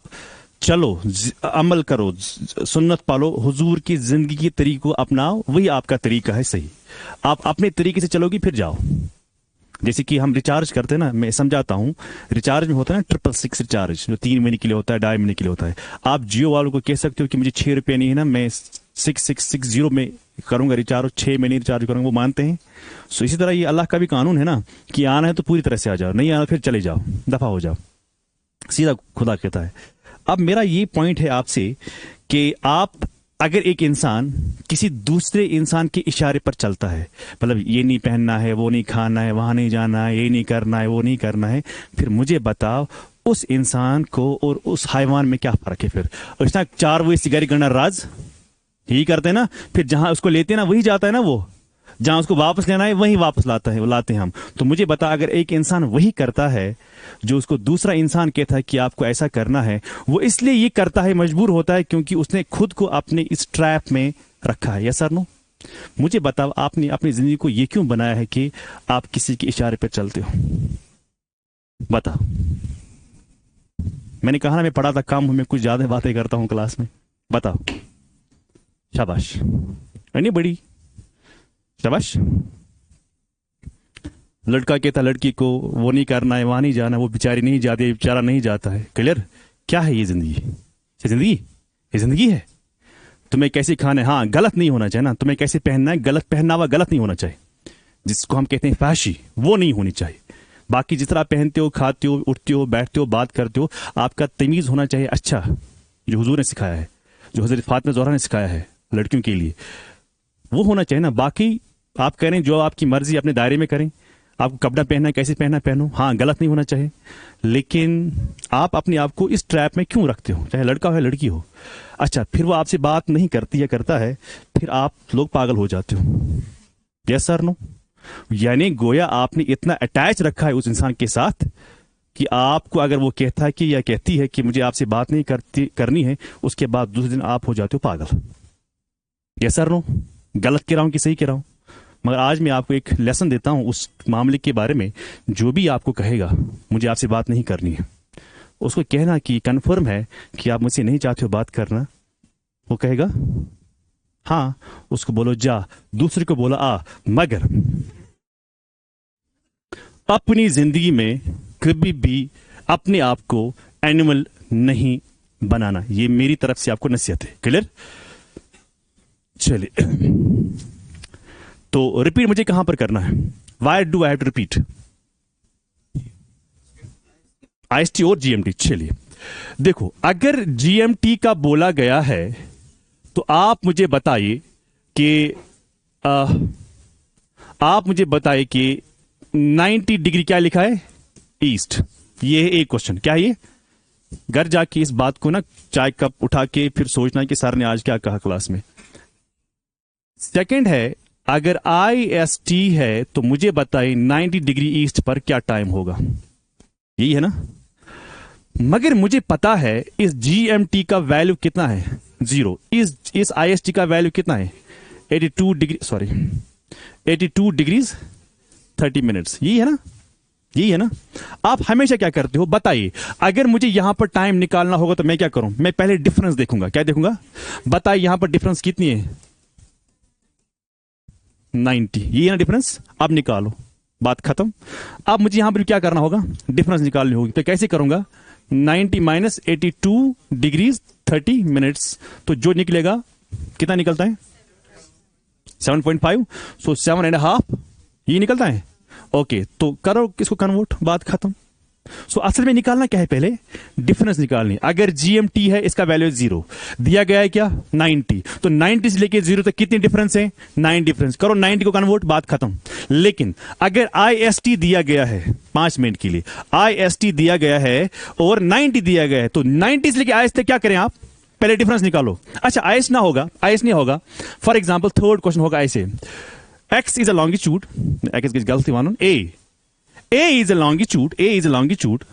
चलो, अमल करो, सुन्नत पालो, हुजूर की जिंदगी के तरीके को अपनाओ, वही आपका तरीका है सही। आप अपने तरीके से चलोगी फिर जाओ। जैसे कि हम रिचार्ज करते हैं ना, मैं समझाता हूँ। रिचार्ज में होता है ना 666 रिचार्ज, जो 3 महीने के लिए होता है, 2.5 महीने के लिए होता है। आप जियो वालों को कह सकते हो कि मुझे 6 रुपये नहीं है ना, मैं 6660 में करूंगा रिचार्ज, 6 महीने रिचार्ज करूंगा। वो मानते हैं। सो इसी तरह ये अल्लाह का भी कानून है ना कि आना है तो पूरी तरह से आ जाओ, नहीं आना फिर चले जाओ, दफा हो जाओ। सीधा खुदा कहता है। अब मेरा ये पॉइंट है आपसे कि आप अगर एक इंसान किसी दूसरे इंसान के इशारे पर चलता है, मतलब ये नहीं पहनना है, वो नहीं खाना है, वहां नहीं जाना है, ये नहीं करना है, वो नहीं करना है, फिर मुझे बताओ उस इंसान को और उस हैवान में क्या फर्क है? फिर उसने 4 बजे सिगारी करना राज यही करते हैं ना, फिर जहां उसको लेते हैं ना वही जाता है ना, वो जहां उसको वापस लेना है वही वापस लाता है, वो लाते हैं हम। तो मुझे बता, अगर एक इंसान वही करता है जो उसको दूसरा इंसान कहता है कि आपको ऐसा करना है, वो इसलिए ये करता है, मजबूर होता है, क्योंकि उसने खुद को अपने इस ट्रैप में रखा है। Yes sir no? मुझे बताओ, आपने अपनी जिंदगी को ये क्यों बनाया है कि आप किसी के इशारे पर चलते हो? बताओ। मैंने कहा ना, मैं पढ़ा था, काम हूं, मैं कुछ ज्यादा बातें करता हूं क्लास में। बताओ। शाबाश, नहीं बड़ी शाबाश। लड़का कहता लड़की को वो नहीं करना है, वहां नहीं जाना, वो बेचारी नहीं जाती, बेचारा नहीं जाता है। क्लियर? क्या है ये जिंदगी? ये जिंदगी, ये जिंदगी है। तुम्हें कैसे खाना है, हाँ गलत नहीं होना चाहिए ना। तुम्हें कैसे पहनना है, गलत पहनावा गलत नहीं होना चाहिए, जिसको हम कहते हैं फैशी, वो नहीं होनी चाहिए। बाकी जिस तरह पहनते हो, खाते हो, उठते हो, बैठते हो, बात करते हो, आपका तमीज होना चाहिए अच्छा, जो हुजूर ने सिखाया है, जो हजरत फातिमा ज़हरा ने सिखाया है लड़कियों के लिए, वो होना चाहिए ना। बाकी आप करें जो आपकी मर्जी, अपने दायरे में करें। आपको कपड़ा पहनना है, कैसे पहनना पहनो, हाँ गलत नहीं होना चाहिए। लेकिन आप अपने आप को इस ट्रैप में क्यों रखते हो, चाहे लड़का हो या लड़की हो? अच्छा, फिर वो आपसे बात नहीं करती या करता है, फिर आप लोग पागल हो जाते हो। Yes sir no? यानी गोया आपने इतना अटैच रखा है उस इंसान के साथ कि आपको अगर वो कहता है कि या कहती है कि मुझे आपसे बात नहीं करनी है, उसके बाद दूसरे दिन आप हो जाते हो पागल। Yes sir no? गलत कह रहा हूं कि सही कह रहा हूं? मगर आज मैं आपको एक लेसन देता हूं उस मामले के बारे में। जो भी आपको कहेगा मुझे आपसे बात नहीं करनी है, उसको कहना कि कंफर्म है कि आप मुझसे नहीं चाहते हो बात करना। वो कहेगा हाँ, उसको बोलो जा, दूसरे को बोला आ। मगर अपनी जिंदगी में कभी भी अपने आप को एनिमल नहीं बनाना। ये मेरी तरफ से आपको नसीहत है। क्लियर? चलिए, तो रिपीट मुझे कहां पर करना है? Why do I have to repeat? IST और जीएमटी। चलिए देखो, अगर जीएमटी का बोला गया है तो आप मुझे बताइए कि 90 डिग्री क्या लिखा है? ईस्ट। ये है एक क्वेश्चन। क्या है ये? घर जाके इस बात को ना चाय कप उठा के फिर सोचना कि सर ने आज क्या कहा क्लास में। सेकंड है अगर IST है तो मुझे बताइए 90 डिग्री ईस्ट पर क्या टाइम होगा, यही है ना। मगर मुझे पता है इस GMT का वैल्यू कितना है, 0। इस IST का वैल्यू कितना है, 82 डिग्री, सॉरी 82 डिग्रीज 30 मिनट्स, यही है ना, यही है ना। आप हमेशा क्या करते हो बताइए, अगर मुझे यहां पर टाइम निकालना होगा तो मैं क्या करूं, मैं पहले डिफरेंस देखूंगा, क्या देखूंगा, बताइए यहां पर डिफरेंस कितनी है, 90, ये है ना डिफरेंस। अब निकालो, बात खत्म। अब मुझे यहां पर क्या करना होगा, डिफरेंस निकालनी होगी, तो कैसे करूंगा, 90 माइनस 82 डिग्रीज 30 मिनट्स, तो जो निकलेगा कितना निकलता है, 7.5, सो 7.5 ये निकलता है। ओके, तो करो किसको कन्वर्ट, बात खत्म। सो असल में निकालना क्या है, पहले डिफरेंस निकालनी। अगर GMT है, इसका वैल्यू 0 दिया गया है, क्या 90, तो 90 से लेके 0 तक कितनी डिफरेंस है, 9 डिफरेंस, करो 90 को कन्वर्ट, बात खत्म। लेकिन अगर IST दिया गया है 5 मिनट के लिए, IST दिया गया है और 90 दिया गया है, तो 90 से लेके IST तक क्या करें आप, पहले डिफरेंस निकालो। अच्छा IS ना होगा, IS नहीं होगा, फॉर एग्जाम्पल थर्ड क्वेश्चन होगा ऐसे, X is a longitude, X is गलती मानो, A is a longitude, A is a longitude,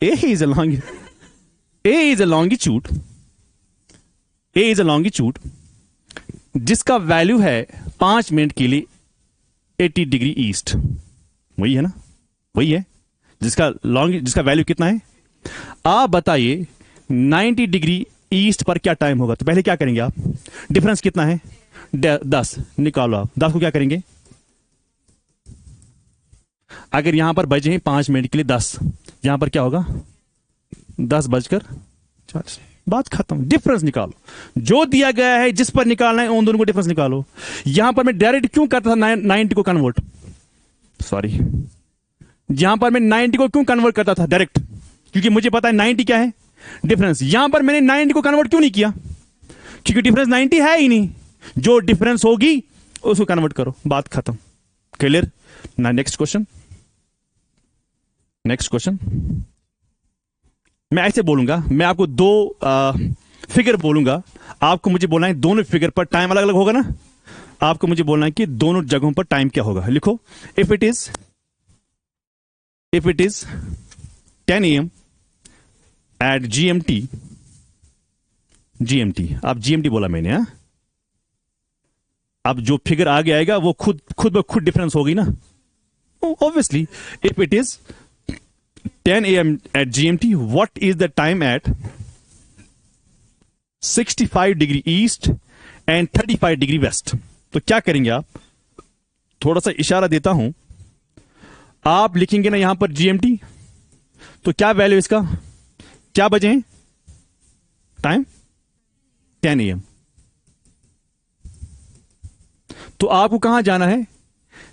A is a long, A is a longitude, A is a longitude, जिसका value है 5 minute के लिए 80 degree east, वही है ना, वही है, जिसका वैल्यू कितना है। आप बताइए 90 डिग्री ईस्ट पर क्या टाइम होगा, तो पहले क्या करेंगे आप, डिफरेंस कितना है, 10 निकालो। आप 10 को क्या करेंगे, अगर यहां पर बजे हैं 5 मिनट के लिए 10, यहां पर क्या होगा 10:40, बात खत्म। डिफरेंस निकालो, जो दिया गया है जिस पर निकालना है उन दोनों को डिफरेंस निकालो। यहां पर मैं डायरेक्ट क्यों करता था 90 को कन्वर्ट, सॉरी यहां पर मैं 90 को क्यों कन्वर्ट करता था डायरेक्ट, क्योंकि मुझे पता है 90 क्या है डिफरेंस। यहां पर मैंने 90 को कन्वर्ट क्यों नहीं किया, क्योंकि डिफरेंस 90 है ही नहीं, जो डिफरेंस होगी उसको कन्वर्ट करो, बात खत्म। क्लियर ना। Next question, next question. मैं ऐसे बोलूंगा, मैं आपको दो फिगर बोलूंगा, आपको मुझे बोलना है दोनों फिगर पर टाइम अलग अलग होगा ना, आपको मुझे बोलना है कि दोनों जगहों पर टाइम क्या होगा। लिखो, if it is 10 AM at GMT, अब GMT बोला मैंने, हा? अब जो फिगर आगे आएगा वो खुद ब खुद डिफरेंस होगी ना, obviously. If it is 10 AM at GMT, what is the time at 65 degree east and 35 degree west. तो क्या करेंगे आप, थोड़ा सा इशारा देता हूं, आप लिखेंगे ना यहां पर GMT, तो क्या वैल्यू इसका, क्या बजे हैं टाइम, 10 AM। तो आपको कहां जाना है,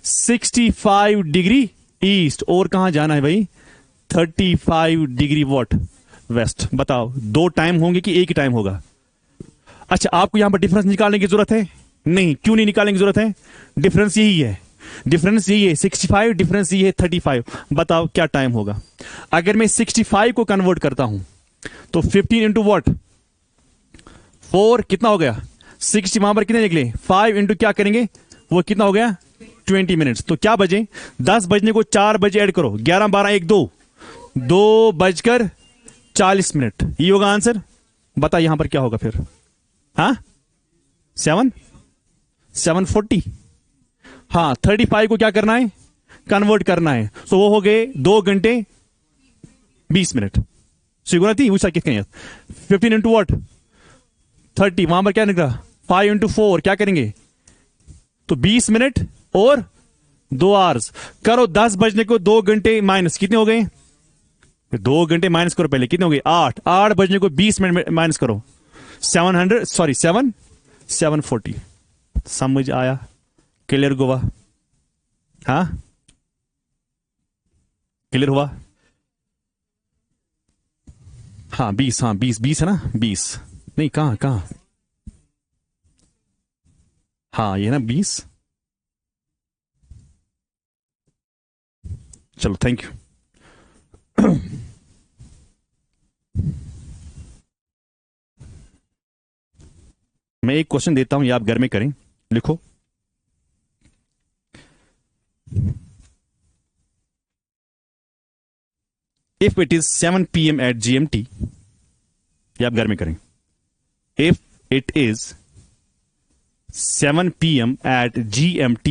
65 डिग्री ईस्ट, और कहां जाना है भाई, 35 डिग्री वॉट वेस्ट। बताओ दो टाइम होंगे कि एक ही टाइम होगा। अच्छा, आपको यहां पर डिफरेंस निकालने की जरूरत है नहीं, क्यों नहीं निकालने की जरूरत है, डिफरेंस यही है, डिफरेंस यही है 65, डिफरेंस यही है 35। बताओ क्या टाइम होगा। अगर मैं 65 को कन्वर्ट करता हूं तो 15 इंटू वॉट 4 कितना हो गया, 60 वहां पर कितने निकले, 5 इंटू क्या करेंगे वो कितना हो गया 20 मिनट्स। तो क्या बजे, 10 बजने को 4 बजे ऐड करो, 11 12 1 2:40, ये होगा आंसर। बता यहां पर क्या होगा फिर, हाँ 7:40, हाँ 35 को क्या करना है, कन्वर्ट करना है, तो वो हो गए 2 घंटे 20 मिनट। सिगुना थी वो कितने, 15 इंटू वॉट 30, वहां पर क्या निकला 5 इंटू 4 क्या करेंगे, तो 20 मिनट और 2 आवर्स। करो 10 बजने को 2 घंटे माइनस कितने हो गए, 2 घंटे माइनस करो पहले, कितने हो गए 8 बजने को 20 मिनट माइनस करो, 740। समझ आया, क्लियर गोवा, हाँ क्लियर हुआ, हाँ 20, हाँ 20 है ना, 20 नहीं, कहां हाँ ये ना 20। चलो थैंक यू। मैं एक क्वेश्चन देता हूं, ये आप घर में करें, लिखो। If it is 7 PM at GMT, ये आप घर में करें। If it is 7 PM at GMT,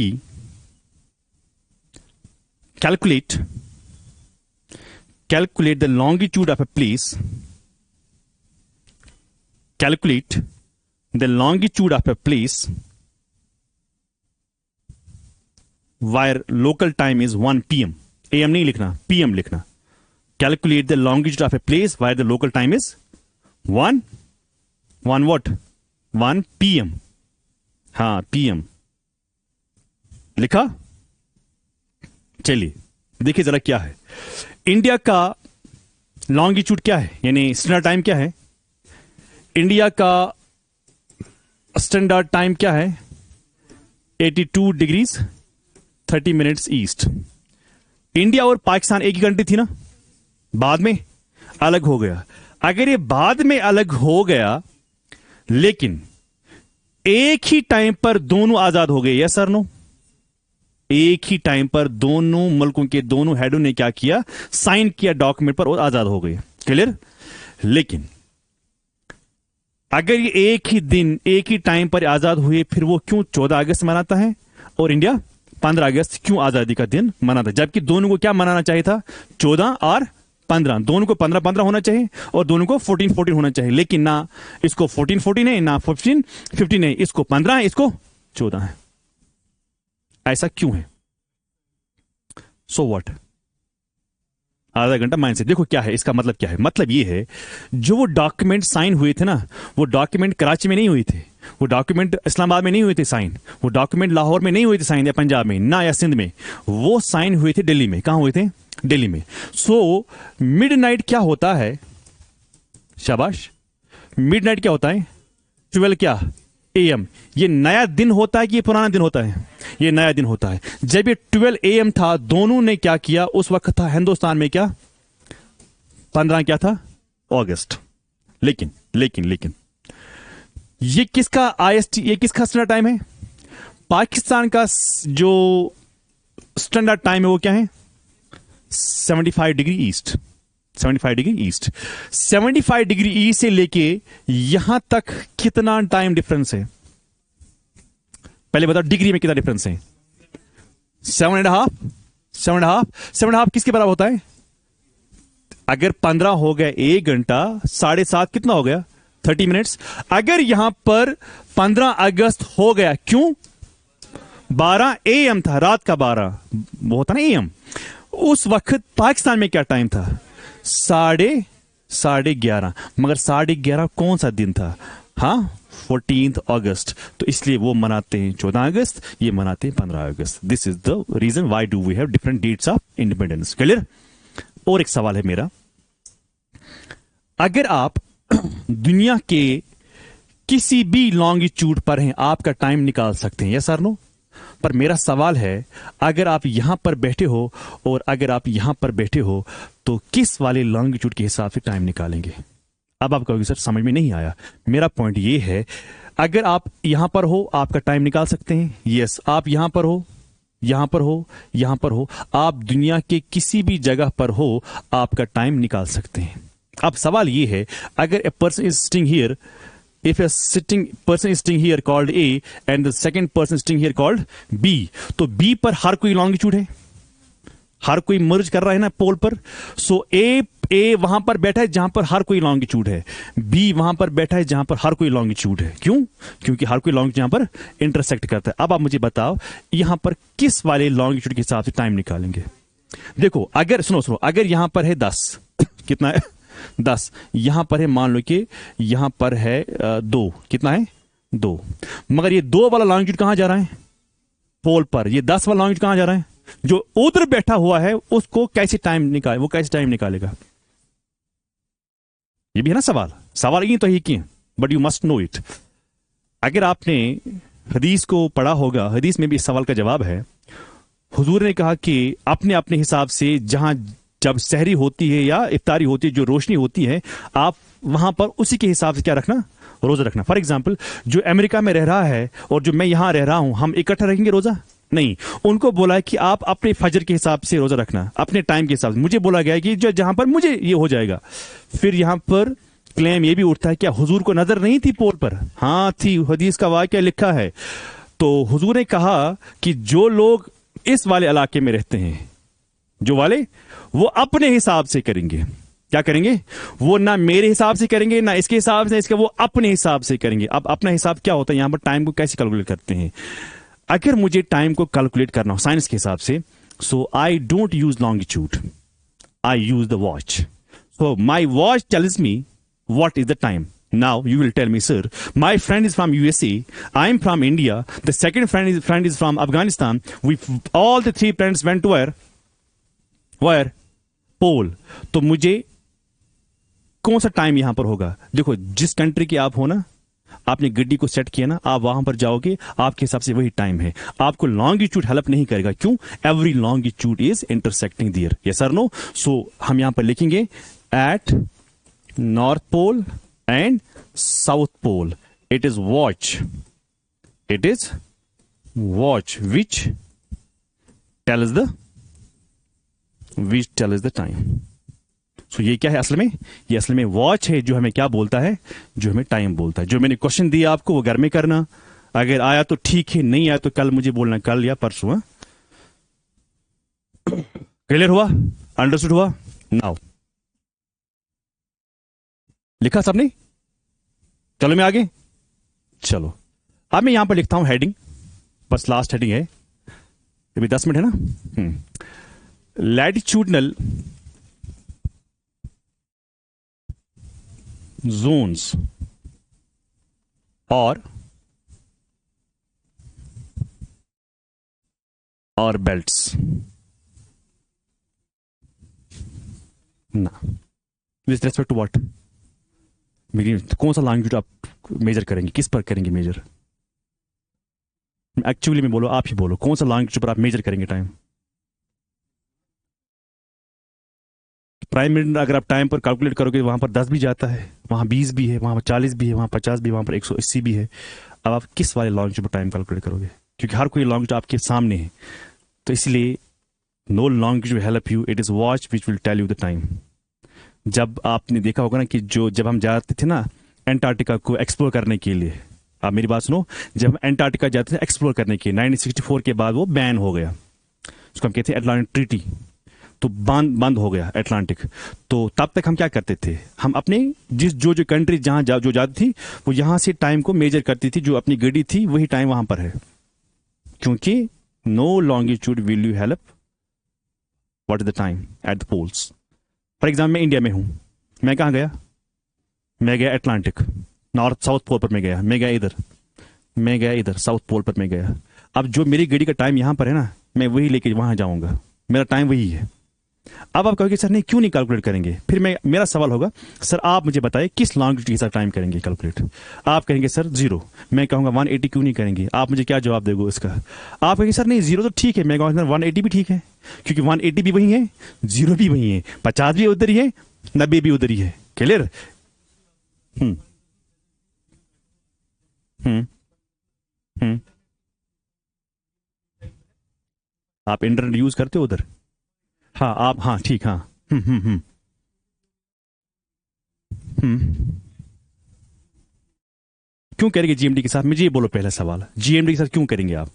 calculate the longitude of a place. Calculate the longitude of a place where local time is 1 PM. AM नहीं लिखना, PM लिखना। Calculate the longitude of a place where the local time is 1 what? 1 PM. हाँ, PM लिखा। चलिए देखिए जरा क्या है। इंडिया का लॉन्गिट्यूड क्या है, यानी स्टैंडर्ड टाइम क्या है? इंडिया का स्टैंडर्ड टाइम क्या है? 82 डिग्रीज 30 मिनट्स ईस्ट। इंडिया और पाकिस्तान एक ही कंट्री थी ना, बाद में अलग हो गया। अगर ये बाद में अलग हो गया लेकिन एक ही टाइम पर दोनों आजाद हो गए, यस सर नो? एक ही टाइम पर दोनों मुल्कों के दोनों हेडों ने क्या किया? साइन किया डॉक्यूमेंट पर और आजाद हो गए। क्लियर? लेकिन अगर ये एक ही दिन एक ही टाइम पर आजाद हुए, फिर वो क्यों 14 अगस्त मनाता है और इंडिया 15 अगस्त क्यों आजादी का दिन मनाता है? जबकि दोनों को क्या मनाना चाहिए था? 14 और 15, दोनों को 15-15 होना चाहिए और दोनों को 14-14 होना चाहिए। लेकिन ना इसको 14-14 है, ना 15-15 है, इसको 15 है, इसको 14 है। ऐसा क्यों है? So what? आधा घंटा माइंड से देखो क्या है इसका मतलब। क्या है मतलब? ये है जो वो डॉक्यूमेंट साइन हुए थे ना, वो डॉक्यूमेंट कराची में नहीं हुए थे, वो डॉक्यूमेंट इस्लामाबाद में नहीं हुए थे साइन, वो डॉक्यूमेंट लाहौर में नहीं हुए थे साइन, या पंजाब में ना, या सिंध में। वो साइन हुए थे दिल्ली में। कहां हुए थे? दिल्ली में। सो मिडनाइट क्या होता है? शाबाश। मिडनाइट क्या होता है? 12 क्या? AM। ये नया दिन होता है कि ये पुराना दिन होता है? ये नया दिन होता है। जब ये 12 AM था, दोनों ने क्या किया? उस वक्त था हिंदुस्तान में क्या? 15 क्या था? अगस्त। लेकिन ये किसका IST, ये किसका स्टैंडर्ड टाइम है? पाकिस्तान का जो स्टैंडर्ड टाइम है वो क्या है? 75 degree east. 75 degree east. 75 degree east से लेके यहां तक कितना टाइम डिफरेंस है? पहले बताओ डिग्री में कितना डिफरेंस है? 7.5 किसके बराबर होता है? अगर 15 हो गया 1 घंटा, 7.5 कितना हो गया? 30 मिनट्स। अगर यहां पर 15 अगस्त हो गया, क्यों? 12 AM था, रात का 12 वो होता ना AM। उस वक्त पाकिस्तान में क्या टाइम था? 11:30। मगर 11:30 कौन सा दिन था? हाँ, 14 अगस्त। तो इसलिए वो मनाते हैं 14 अगस्त, ये मनाते हैं 15 अगस्त। This is the reason why do we have different dates of independence. Clear? और एक सवाल है मेरा, अगर आप दुनिया के किसी भी लॉन्गिट्यूड पर हैं, आपका टाइम निकाल सकते हैं, यस और नो? पर मेरा सवाल है, अगर आप यहां पर बैठे हो और अगर आप यहां पर बैठे हो, तो किस वाले लॉन्गिट्यूड के हिसाब से टाइम निकालेंगे? अब आप कहोगे सर समझ में नहीं आया। मेरा पॉइंट ये है, अगर आप यहां पर हो आपका टाइम निकाल सकते हैं, यस। आप यहां पर हो, यहां पर हो, यहां पर हो, आप दुनिया के किसी भी जगह पर हो, आपका टाइम निकाल सकते हैं। अब सवाल ये है, अगर a person is sitting here, if a person is sitting here called A and the second person sitting here called B, तो B पर हर कोई लॉन्गिट्यूड है, हर कोई मर्ज कर रहा है ना पोल पर। सो A वहां पर बैठा है जहां पर हर कोई लॉन्गिट्यूड है, B वहां पर बैठा है जहां पर हर कोई लॉन्गिट्यूड है। क्यों? क्योंकि हर कोई लॉन्गिट्यूड यहां पर इंटरसेक्ट करता है। अब आप मुझे बताओ यहां पर किस वाले लॉन्गिट्यूड के हिसाब से टाइम निकालेंगे? देखो, अगर सुनो, अगर यहां पर है 10, कितना है? 10। यहां पर है, मान लो कि यहां पर है 2, कितना है? 2। मगर ये 2 वाला लॉन्गिट्यूड कहां जा रहा है? पोल पर। ये 10 वाला लॉन्गिट्यूड कहां जा रहा है? जो उधर बैठा हुआ है उसको कैसे टाइम निकाले, वो कैसे टाइम निकालेगा? ये भी है ना सवाल। सवाल ये तो ही कि, but you must know it. अगर आपने हदीस को पढ़ा होगा, हदीस में भी इस सवाल का जवाब है। हुजूर ने कहा कि अपने अपने हिसाब से जहां जब सहरी होती है या इफ्तारी होती है, जो रोशनी होती है, आप वहां पर उसी के हिसाब से क्या रखना? रोजा रखना। फॉर एग्जाम्पल, जो अमेरिका में रह रहा है और जो मैं यहां रह रहा हूं, हम इकट्ठा रखेंगे रोजा? नहीं। उनको बोला है कि आप अपने फजर के हिसाब से रोजा रखना, अपने टाइम के हिसाब से। मुझे बोला गया है कि जहां पर मुझे ये हो जाएगा। फिर यहां पर क्लेम ये भी उठता है, क्या हुजूर को नजर नहीं थी पोल पर? हाँ थी, हदीस का वाक्या लिखा है। तो हुजूर ने कहा कि जो लोग इस वाले इलाके में रहते हैं, जो वाले, वो अपने हिसाब से करेंगे। क्या करेंगे? वो ना मेरे हिसाब से करेंगे, ना इसके हिसाब से, इसके, वो अपने हिसाब से करेंगे। अब अपना हिसाब क्या होता है? यहां पर टाइम को कैसे कैलकुलेट करते हैं? अगर मुझे टाइम को कैलकुलेट करना हो साइंस के हिसाब से, so I don't use longitude, I use the watch. So my watch tells me what is the time. Now you will tell me, sir, my friend is from USA, I am from India, the second friend is from Afghanistan. We all the three friends went to where pole. तो मुझे कौन सा time यहां पर होगा? देखो, जिस country के आप हो ना, आपने गड्डी को सेट किया ना, आप वहां पर जाओगे, आपके हिसाब से वही टाइम है। आपको लॉन्गिट्यूड हेल्प नहीं करेगा। क्यों? Every longitude is intersecting there. Yes और नो? सो हम यहां पर लिखेंगे at North Pole and South Pole. It is watch. It is watch which tells the time. So ये क्या है असल में? ये असल में वॉच है जो हमें क्या बोलता है? जो हमें टाइम बोलता है। जो मैंने क्वेश्चन दिया आपको वो घर में करना। अगर आया तो ठीक है, नहीं आया तो कल मुझे बोलना, कल या परसों। क्लियर हुआ? अंडरस्टूड हुआ? नाउ लिखा सबने? चलो मैं आगे। चलो अब मैं यहां पर लिखता हूं हेडिंग, बस लास्ट हेडिंग है, अभी 10 मिनट है ना। लैटिट्यूडनल जोन्स और बेल्ट्स ना, विथ रेस्पेक्ट टू व्हाट? कौन सा लॉन्गिट्यूड आप मेजर करेंगे? किस पर करेंगे मेजर? एक्चुअली में बोलो, आप ही बोलो, कौन सा लॉन्गिट्यूड पर आप मेजर करेंगे टाइम? प्राइम मिनट अगर आप टाइम पर कैलकुलेट करोगे, वहां पर 10 भी जाता है, वहां 20 भी है, वहां पर 40 भी है, वहां 50 भी, वहां पर 180 भी है। अब आप किस वाले लॉन्गिट्यूड पर टाइम कैलकुलेट करोगे? क्योंकि हर कोई लॉन्गिट्यूड आपके सामने है। तो इसलिए no longitude help you, it is watch which will tell you the time. जब आपने देखा होगा ना कि जब हम जाते थे ना एंटार्क्टिका को एक्सप्लोर करने के लिए, आप मेरी बात सुनो, जब हम एंटार्क्टिका जाते थे एक्सप्लोर करने के लिए, 1964 के बाद वो बैन हो गया, उसको हम कहते हैं अटलांटिक ट्रीटी। तो बंद हो गया अटलांटिक। तो तब तक हम क्या करते थे? हम अपने जो कंट्री जहां जो जाती थी, वो यहां से टाइम को मेजर करती थी। जो अपनी गड्डी थी वही टाइम वहां पर है, क्योंकि no longitude will you help what is the time at the poles. For example, मैं इंडिया में हूं, मैं कहां गया? मैं गया अटलांटिक, नॉर्थ साउथ पोल पर मैं गया। मैं गया इधर साउथ पोल पर मैं गया। अब जो मेरी गाड़ी का टाइम यहां पर है ना, मैं वही लेके वहां जाऊंगा, मेरा टाइम वही है। अब आप कहोगे सर नहीं, क्यों नहीं कैलकुलेट करेंगे? फिर मेरा सवाल होगा, सर आप मुझे बताइए किस लॉन्गिट्यूड के साथ टाइम करेंगे कैलकुलेट? आप कहेंगे सर 0। मैं कहूंगा 180 क्यों नहीं करेंगे? आप मुझे क्या जवाब दोगे इसका? आप कहेंगे सर नहीं 0 तो ठीक है। मैं कहूंगा 180 भी ठीक है, क्योंकि 180 भी वही है, 0 भी वही है, 50 भी उधर ही है, 90 भी उधर ही है। क्लियर? आप इंटरनेट यूज करते हो उधर? हाँ आप, हाँ ठीक, हाँ। क्यों करेंगे जीएमडी के साथ? मुझे ये बोलो, पहला सवाल, जीएमडी के साथ क्यों करेंगे आप?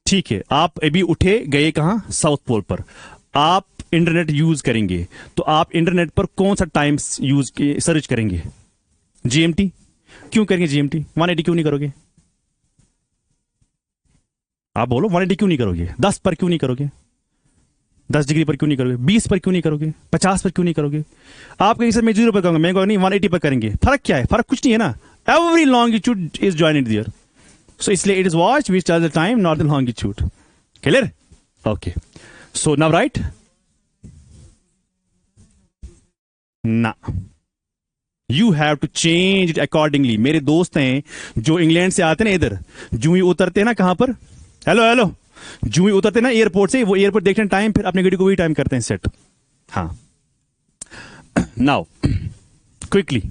ठीक है, आप अभी उठे गए कहां? साउथ पोल पर। आप इंटरनेट यूज करेंगे, तो आप इंटरनेट पर कौन सा टाइम यूज सर्च करेंगे? जीएमटी। क्यों करेंगे जीएमटी? 180 क्यों नहीं करोगे? आप बोलो, 180 क्यों नहीं करोगे? 10 पर क्यों नहीं करोगे? 10 डिग्री पर क्यों नहीं करोगे? 20 पर क्यों नहीं करोगे? 50 पर क्यों नहीं करोगे? आप कहेंगे सर मैं 0 पर करूंगा, मैं कहूंगा नहीं 180 पर करेंगे। फर्क क्या है? फर्क कुछ नहीं है ना। Every longitude is joint there. So इसलिए it is watch which tells the time, not the longitude. Clear? Okay, so now right ना, you have to change it accordingly. मेरे दोस्त हैं जो इंग्लैंड से आते ना, इधर जू ही उतरते हैं ना, कहां पर, हेलो, जू ही उतरते ना एयरपोर्ट से, वो एयरपोर्ट देखते हैं टाइम, फिर अपनी गाड़ी को वही टाइम करते हैं सेट। हाँ, नाउ क्विकली,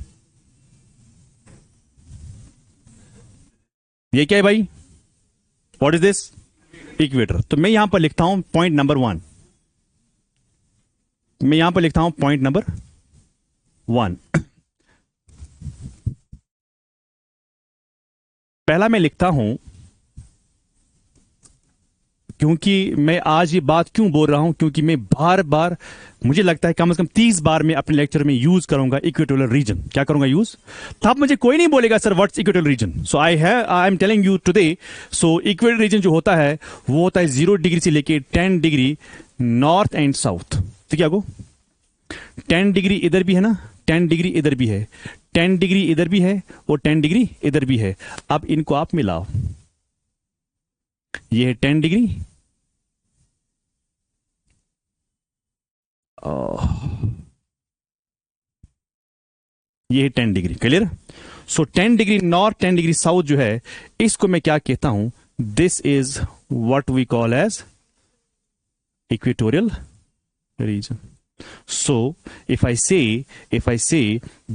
ये क्या है भाई? What is this? इक्वेटर। तो मैं यहां पर लिखता हूं पॉइंट नंबर 1, मैं यहां पर लिखता हूं पॉइंट नंबर 1। पहला मैं लिखता हूं, क्योंकि मैं आज ये बात क्यों बोल रहा हूं, क्योंकि मैं बार बार, मुझे लगता है कम से कम 30 बार मैं अपने लेक्चर में यूज करूंगा इक्वेटोरियल रीजन। क्या करूंगा यूज? तब मुझे कोई नहीं बोलेगा sir what's equatorial region. So I am telling you today. So equatorial region जो होता है वो होता है 0 डिग्री से लेके 10 डिग्री नॉर्थ एंड साउथ। तो क्या को 10 डिग्री इधर भी है ना, 10 डिग्री इधर भी है, 10 डिग्री इधर भी है और 10 डिग्री इधर भी है। अब इनको आप मिलाओ, ये है 10 डिग्री, ये है 10 degree. Clear? So 10 degree north 10 degree south जो है, इसको मैं क्या कहता हूं? This is what we call as equatorial region. So if I say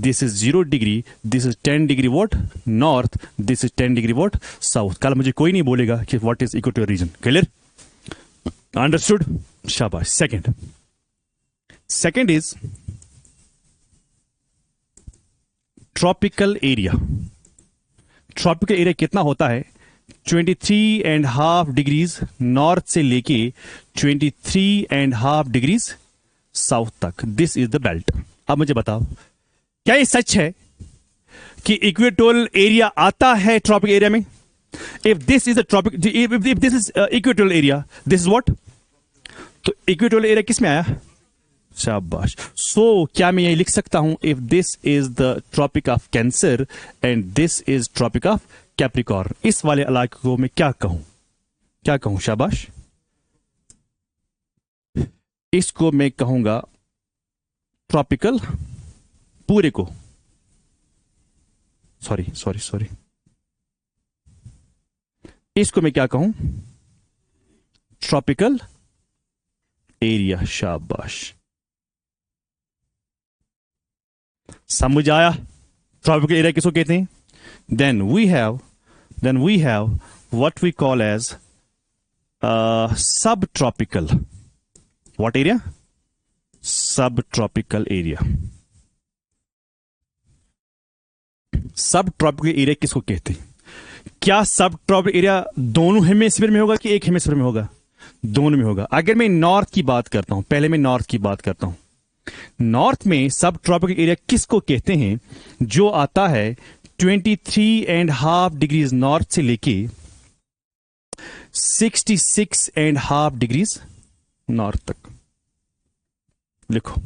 this is 0 degree, this is 10 degree what north, this is 10 degree what south, कल मुझे कोई नहीं बोलेगा कि what is equatorial region. Clear? Understood? शाबाश। Second is tropical area. Tropical area कितना होता है? 23.5 डिग्रीज नॉर्थ से लेके 23.5 डिग्रीज साउथ तक। This is the belt. अब मुझे बताओ, क्या ये सच है कि इक्वेटोरियल एरिया आता है ट्रॉपिक एरिया में? If this is a tropic, if this is equatorial area, this is what? तो इक्वेटोरियल एरिया किस में आया? शाबाश। सो क्या मैं ये लिख सकता हूं, if this is the tropic of Cancer and this is tropic of Capricorn, इस वाले इलाके को मैं क्या कहूं? शाबाश। इसको मैं कहूंगा ट्रॉपिकल पूरे को, सॉरी, इसको मैं क्या कहूं? Tropical area. शाबाश, समझ आया? ट्रॉपिकल एरिया किसको कहते हैं? Then we have what we call as subtropical. What area? Subtropical area. Subtropical area किसको कहते हैं? क्या सब ट्रॉपिकल एरिया दोनों हेमिस्फीयर में होगा कि एक हेमिस्फीयर में होगा? दोनों में होगा। अगर मैं नॉर्थ की बात करता हूं, पहले मैं नॉर्थ की बात करता हूं। नॉर्थ में सब ट्रॉपिकल एरिया किसको कहते हैं? जो आता है 23.5 डिग्रीज नॉर्थ से लेके 66.5 डिग्रीज नॉर्थ तक। लिखो।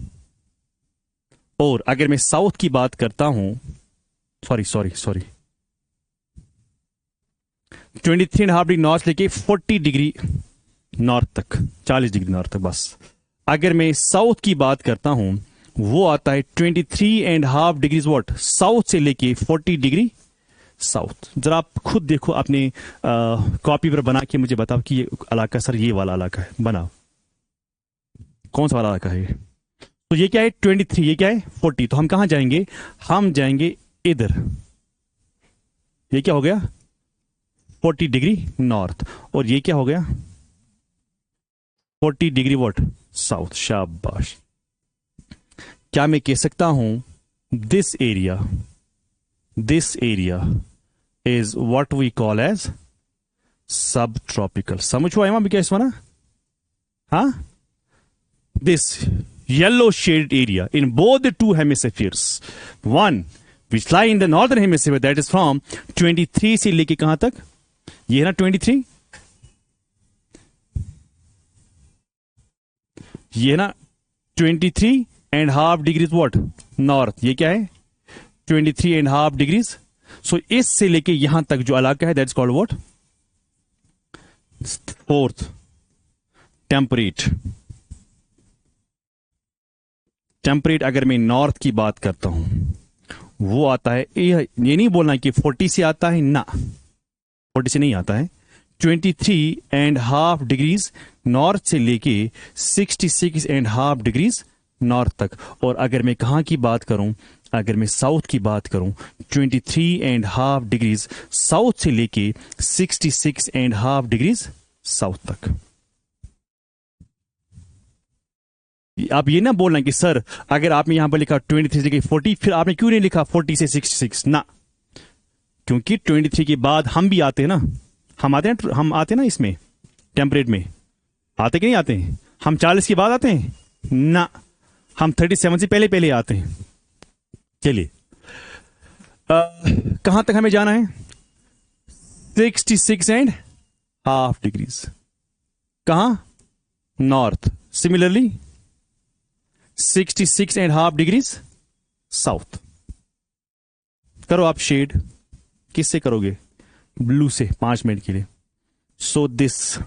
और अगर मैं साउथ की बात करता हूं, सॉरी 23.5 डिग्री नॉर्थ लेके 40 डिग्री नॉर्थ तक, 40 डिग्री नॉर्थ तक बस। अगर मैं साउथ की बात करता हूं, वो आता है 23.5 डिग्रीज वॉट साउथ से लेके 40 डिग्री साउथ। जरा आप खुद देखो, अपने कॉपी पर बना के मुझे बताओ कि ये इलाका, सर ये वाला इलाका है, बनाओ कौन सा वाला इलाका है ये? तो ये क्या है 23, ये क्या है 40। तो हम कहां जाएंगे? हम जाएंगे इधर। ये क्या हो गया 40 डिग्री नॉर्थ, और ये क्या हो गया 40 डिग्री वॉट साउथ। शाबाश। क्या मैं कह सकता हूं this area is what we call as subtropical. समझ हुआ भी क्या इस ना? हाँ, this yellow shaded area in both the two hemispheres, one which lie in the northern hemisphere, that is from 23 से लेके कहां तक? ये है ना 23, ये है ना 23.5 डिग्रीज वॉट नॉर्थ। ये क्या है 23.5 डिग्रीज। सो इस से लेके यहां तक जो इलाका है, that's called what? Fourth temperate. अगर मैं नॉर्थ की बात करता हूं, वो आता है, ये नहीं बोलना कि 40 से आता है, ना 40 से नहीं आता है। 23.5 डिग्रीज नॉर्थ से लेके 66.5 डिग्रीज नॉर्थ तक। और अगर मैं कहाँ की बात करूं, अगर मैं साउथ की बात करूं, 23.5 डिग्रीज साउथ से लेके 66.5 डिग्रीज साउथ तक। आप ये ना बोलना कि सर अगर आपने यहां पर लिखा 23 से लेके 40, फिर आपने क्यों नहीं लिखा 40 से 66 ना, क्योंकि 23 के बाद हम भी आते हैं ना, हम आते हैं ना इसमें टेम्परेट में, आते कि नहीं आते हैं? हम 40 के बाद आते हैं ना, हम 37 से पहले पहले आते हैं। चलिए कहां तक हमें जाना है? 66.5 डिग्रीज। कहां? नॉर्थ। Similarly 66.5 degrees south. करो आप शेड, किससे करोगे? ब्लू से 5 मिनट के लिए। सो दिस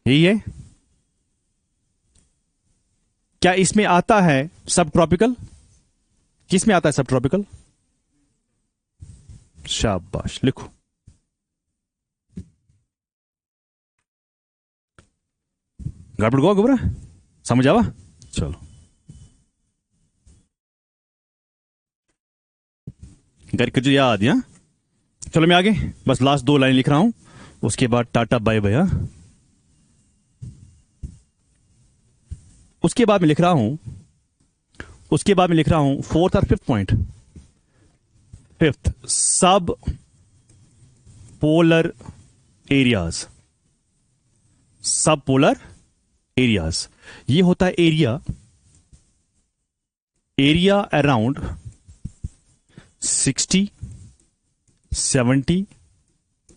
यही है। क्या इसमें आता है सब ट्रॉपिकल? किसमें आता है सब ट्रॉपिकल? शाबाश, लिखो। गड़बड़ गो गुबरा, समझ आवा? चलो घर के जो याद या, चलो मैं आगे बस लास्ट 2 लाइन लिख रहा हूं, उसके बाद टाटा बाय बाय। उसके बाद मैं लिख रहा हूं फोर्थ और फिफ्थ पॉइंट। फिफ्थ, सब पोलर एरियाज। सब पोलर एरियाज, ये होता है एरिया अराउंड 60, 70,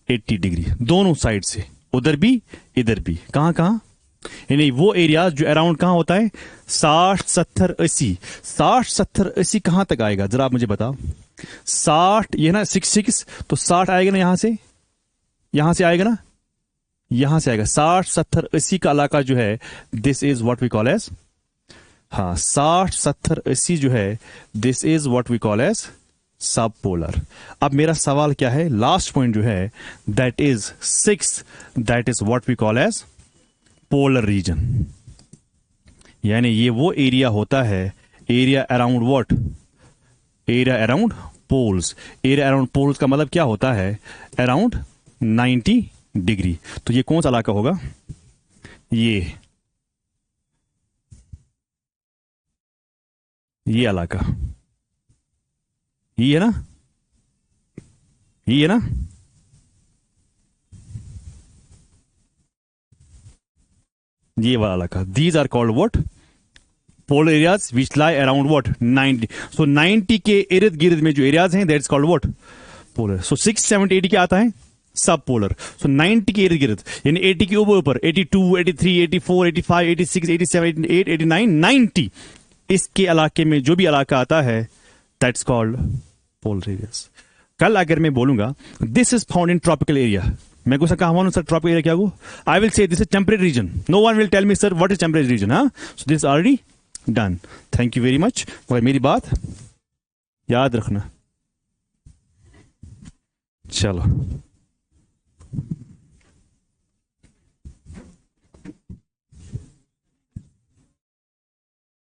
80 डिग्री, दोनों साइड से, उधर भी इधर भी। कहां कहां? यानी वो एरिया जो अराउंड कहां होता है? 60, 70, 80। 60, 70, 80 कहां तक आएगा जरा आप मुझे बताओ। 60 ये ना 66, तो 60 आएगा ना यहां से आएगा ना, यहां से आएगा 60, 70, 80 का इलाका जो है, this is what we call as, हाँ 60, 70, 80 जो है, this is what we call as subpolar. अब मेरा सवाल क्या है? लास्ट पॉइंट जो है that is 6, that is what we call as polar region. यानी ये वो एरिया होता है, area around what? Area around poles. Area around poles का मतलब क्या होता है? अराउंड 90 डिग्री। तो ये कौन सा इलाका होगा? ये इलाका, ये है ना, ये है ना, ये वाला इलाका। These are called what? Polar areas which lie around what? 90। So 90 के इर्द गिर्द में जो एरियाज हैं, that's called what? Polar. So 6, 7, 80 क्या आता है? सब पोलर। सो 90 के इर्द गिर्द, यानी 80 के ऊपर 82, 83, 84, 85, 86, 87, 88, 89, 90, इसके इलाके में जो भी इलाका आता है, दैट्स कॉल्ड पोलर एरियाज। कल अगर मैं बोलूंगा this is found in tropical area, मैं को कहा सर ट्रॉपिकल एरिया क्या हो? I will say this is temperate region. No one will tell me sir what is temperate region. हाँ, so this already done. Thank you very much. मगर मेरी बात याद रखना। चलो।